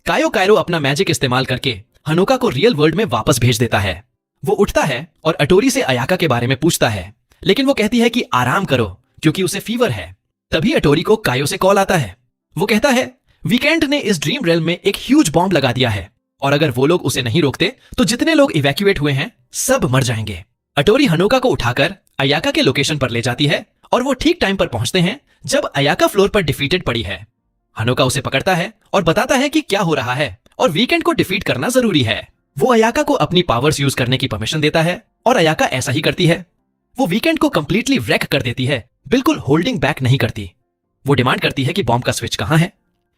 कायो कायरो अपना मैजिक इस्तेमाल करके हनोका को रियल वर्ल्ड में वापस भेज देता है। वो उठता है और अटोरी से अयाका के बारे में पूछता है, लेकिन वो कहती है कि आराम करो क्योंकि उसे फीवर है। तभी अटोरी को कायो से कॉल आता है। वो कहता है वीकेंड ने इस ड्रीम रेल में एक ह्यूज बॉम्ब लगा दिया है और अगर वो लोग उसे नहीं रोकते तो जितने लोग इवैक्यूएट हुए हैं सब मर जाएंगे। अटोरी हनोका को उठाकर अयाका के लोकेशन पर ले जाती है और वो ठीक टाइम पर पहुंचते हैं जब अयाका फ्लोर पर डिफीटेड पड़ी है। हनोका उसे पकड़ता है और बताता है कि क्या हो रहा है और वीकेंड को डिफीट करना जरूरी है। वो अयाका को अपनी पावर्स यूज करने की परमिशन देता है और अयाका ऐसा ही करती है। वो वीकेंड को कंप्लीटली व्रेक कर देती है, बिल्कुल होल्डिंग बैक नहीं करती। वो डिमांड करती है कि बॉम्ब का स्विच कहां है।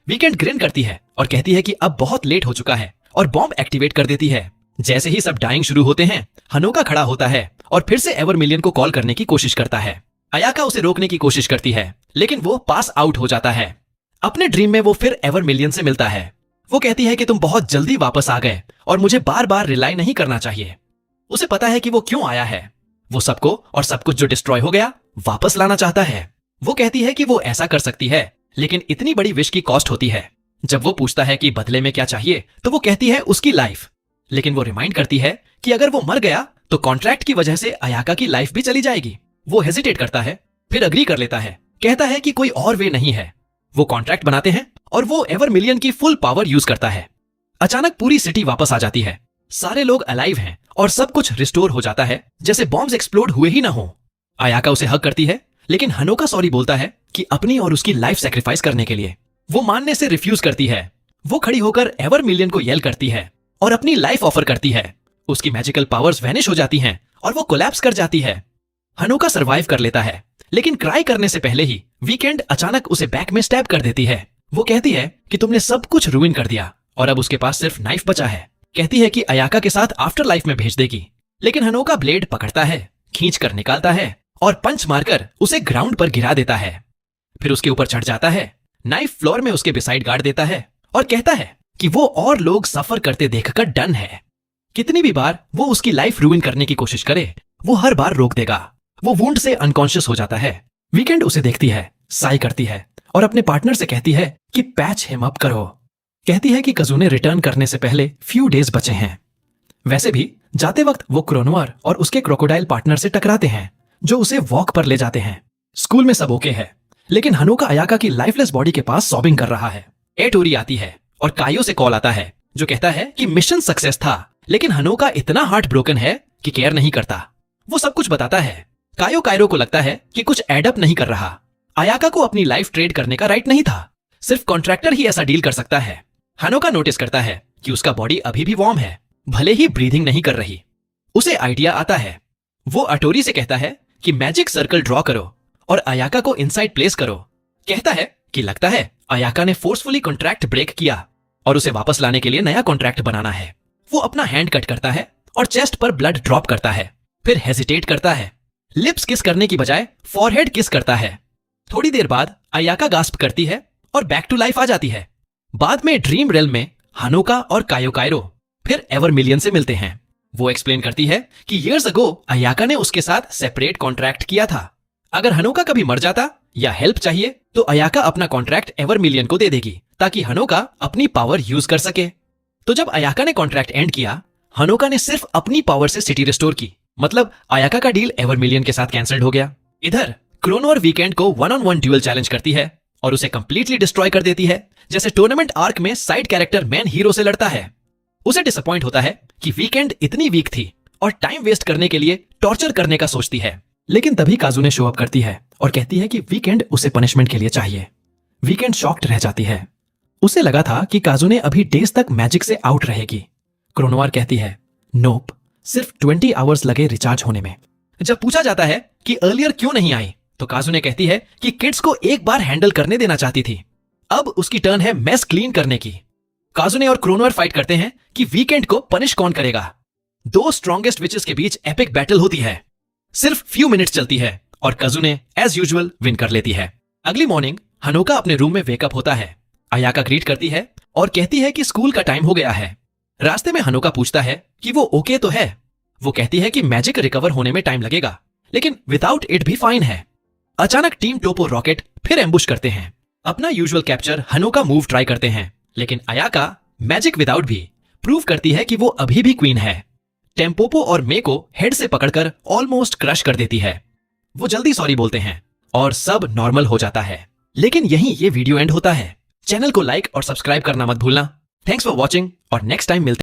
वीकेंड ग्रिन करती है और कहती है कि अब बहुत लेट हो चुका है और बॉम्ब एक्टिवेट कर देती है। जैसे ही सब डाइंग शुरू होते हैं, हनोका खड़ा होता है और फिर से एवरमिलियन को कॉल करने की कोशिश करता है। अयाका उसे रोकने की कोशिश करती है, लेकिन वो पास आउट हो जाता है। अपने ड्रीम में वो फिर एवरमिलियन से मिलता है। वो कहती है कि तुम बहुत जल्दी वापस आ गए और मुझे बार बार रिलाई नहीं करना चाहिए। उसे पता है कि वो क्यों आया है। वो सबको और सब कुछ जो डिस्ट्रॉय हो गया वापस लाना चाहता है। वो कहती है कि वो ऐसा कर सकती है, लेकिन इतनी बड़ी विश की कॉस्ट होती है। जब वो पूछता है कि बदले में क्या चाहिए, तो वो कहती है उसकी लाइफ। लेकिन वो रिमाइंड करती है कि अगर वो मर गया तो कॉन्ट्रैक्ट की वजह से अयाका की लाइफ भी चली जाएगी। वो हेजिटेट करता है, फिर अग्री कर लेता है। कहता है कि कोई और वे नहीं है। वो कॉन्ट्रैक्ट बनाते हैं और वो एवरमिलियन की फुल पावर यूज करता है। अचानक पूरी सिटी वापस आ जाती है। सारे लोग अलाइव हैं और सब कुछ रिस्टोर हो जाता है, जैसे बॉम्ब्स एक्सप्लोड हुए ही ना हो। अयाका उसे हक करती है, लेकिन हनोका सॉरी बोलता है कि अपनी और उसकी लाइफ सैक्रिफाइस करने के लिए। वो मानने से रिफ्यूज करती है। वो खड़ी होकर एवरमिलियन को येल करती है और अपनी लाइफ ऑफर करती है। उसकी मैजिकल पावर्स वैनिश हो जाती हैं और वो कोलैप्स कर जाती है। हनोका सरवाइव कर लेता है, लेकिन क्राई करने से पहले ही वीकेंड अचानक उसे बैक में स्टैब कर देती है। वो कहती है कि तुमने सब कुछ रूइन कर दिया और अब उसके पास सिर्फ नाइफ बचा है। कहती है कि अयाका के साथ आफ्टर लाइफ में भेज देगी, लेकिन हनोका ब्लेड पकड़ता है, खींच कर निकालता है और पंच मारकर उसे ग्राउंड पर गिरा देता है। फिर उसके ऊपर चढ़ जाता है, नाइफ फ्लोर में उसके बिसाइड गाड़ देता है और कहता है कि वो और लोग सफर करते देखकर डन है। कितनी भी बार वो उसकी लाइफ रूइन करने की कोशिश करे, वो हर बार रोक देगा। वो वुंड से अनकॉन्शियस हो जाता है। वीकेंड उसे देखती है, साई करती है और अपने पार्टनर से कहती है कि पैच हिम अप करो। कहती है कि कजुने रिटर्न करने से पहले फ्यू डेज बचे हैं। वैसे भी जाते वक्त वो क्रोनोअर और उसके क्रोकोडाइल पार्टनर से टकराते हैं, जो उसे वॉक पर ले जाते हैं। स्कूल में सब ओके है, लेकिन हनोका अयाका की लाइफलेस बॉडी के पास सॉबिंग कर रहा है। एटोरी आती है और कायो से कॉल आता है, जो कहता है कि मिशन सक्सेस था, लेकिन हनोका इतना हार्ट ब्रोकन है कि केयर नहीं करता। वो सब कुछ बताता है। कायो कायरो को लगता है कि कुछ एडअप नहीं कर रहा। अयाका को अपनी लाइफ ट्रेड करने का राइट नहीं था, सिर्फ कॉन्ट्रैक्टर ही ऐसा डील कर सकता है। हनोका नोटिस करता है कि उसका बॉडी अभी भी वार्म है, भले ही ब्रीदिंग नहीं कर रही। उसे आइडिया आता है। वो अटोरी से कहता है कि मैजिक सर्कल ड्रॉ करो और अयाका को इनसाइड प्लेस करो। कहता है कि लगता है अयाका ने फोर्सफुली कॉन्ट्रैक्ट ब्रेक किया और उसे वापस लाने के लिए नया कॉन्ट्रैक्ट बनाना है। वो अपना हैंड कट करता है और चेस्ट पर ब्लड ड्रॉप करता है, फिर हेजिटेट करता है। लिप्स किस करने की बजाय फॉरहेड किस करता है। थोड़ी देर बाद अयाका गास्प करती है और बैक टू लाइफ आ जाती है। बाद में ड्रीम रेल में हनोका और कायो कायरो फिर एवरमिलियन से मिलते हैं। वो एक्सप्लेन करती है कि ईयर्स अगो अयाका ने उसके साथ सेपरेट कॉन्ट्रैक्ट किया था। अगर हनोका कभी मर जाता या हेल्प चाहिए तो अयाका अपना कॉन्ट्रैक्ट एवरमिलियन को दे देगी, ताकि हनोका अपनी पावर यूज कर सके। तो जब अयाका ने कॉन्ट्रैक्ट एंड किया, हनोका ने सिर्फ अपनी पावर से सिटी रिस्टोर की। मतलब अयाका का डील एवरमिलियन के साथ कैंसल्ड हो गया। इधर क्रोनो और वीकेंड को 1-on-1 ड्यूल चैलेंज करती है और उसे कंप्लीटली डिस्ट्रॉय कर देती है, जैसे टूर्नामेंट आर्क में साइड कैरेक्टर मैन हीरो से लड़ता है। उसे डिसअपॉइंट होता है कि वीकेंड इतनी वीक थी और टाइम वेस्ट करने के लिए टॉर्चर करने का सोचती है। लेकिन तभी काजुने शो अप करती है और कहती है कि वीकेंड उसे पनिशमेंट के लिए चाहिए। वीकेंड शॉक्ड रह जाती है। उसे लगा था कि काजुने अभी डेज तक मैजिक से आउट रहेगी। क्रोनोवार कहती है, नोप, सिर्फ 20 आवर्स लगे रिचार्ज होने में। जब पूछा जाता है कि अर्लियर क्यों नहीं आई, तो काजुने कहती है कि किड्स को एक बार हैंडल करने देना चाहती थी। अब उसकी टर्न है मेस क्लीन करने की। काजुने और क्रोनोवार फाइट करते हैं कि वीकेंड को पनिश कौन करेगा। दो स्ट्रॉन्गेस्ट विचेस के बीच एपिक बैटल होती है। सिर्फ फ्यू मिनट्स चलती है और काजुने एज यूजुअल विन कर लेती है। अगली मॉर्निंग हनोका अपने रूम में वेकअप होता है। अयाका ग्रीट करती है और कहती है कि स्कूल का टाइम हो गया है। रास्ते में हनोका पूछता है कि वो ओके तो है। वो कहती है कि मैजिक रिकवर होने में टाइम लगेगा, लेकिन विदाउट इट भी फाइन है। अचानक टीम टोपो रॉकेट फिर एम्बुश करते हैं। अपना यूजुअल कैप्चर हनोका मूव ट्राई करते हैं, लेकिन अयाका मैजिक विदाउट भी प्रूव करती है कि वो अभी भी क्वीन है। टेम्पोपो और मे को हेड से पकड़कर ऑलमोस्ट क्रश कर देती है। वो जल्दी सॉरी बोलते हैं और सब नॉर्मल हो जाता है। लेकिन यहीं ये वीडियो एंड होता है। चैनल को लाइक और सब्सक्राइब करना मत भूलना। थैंक्स फॉर वॉचिंग और नेक्स्ट टाइम मिलते हैं।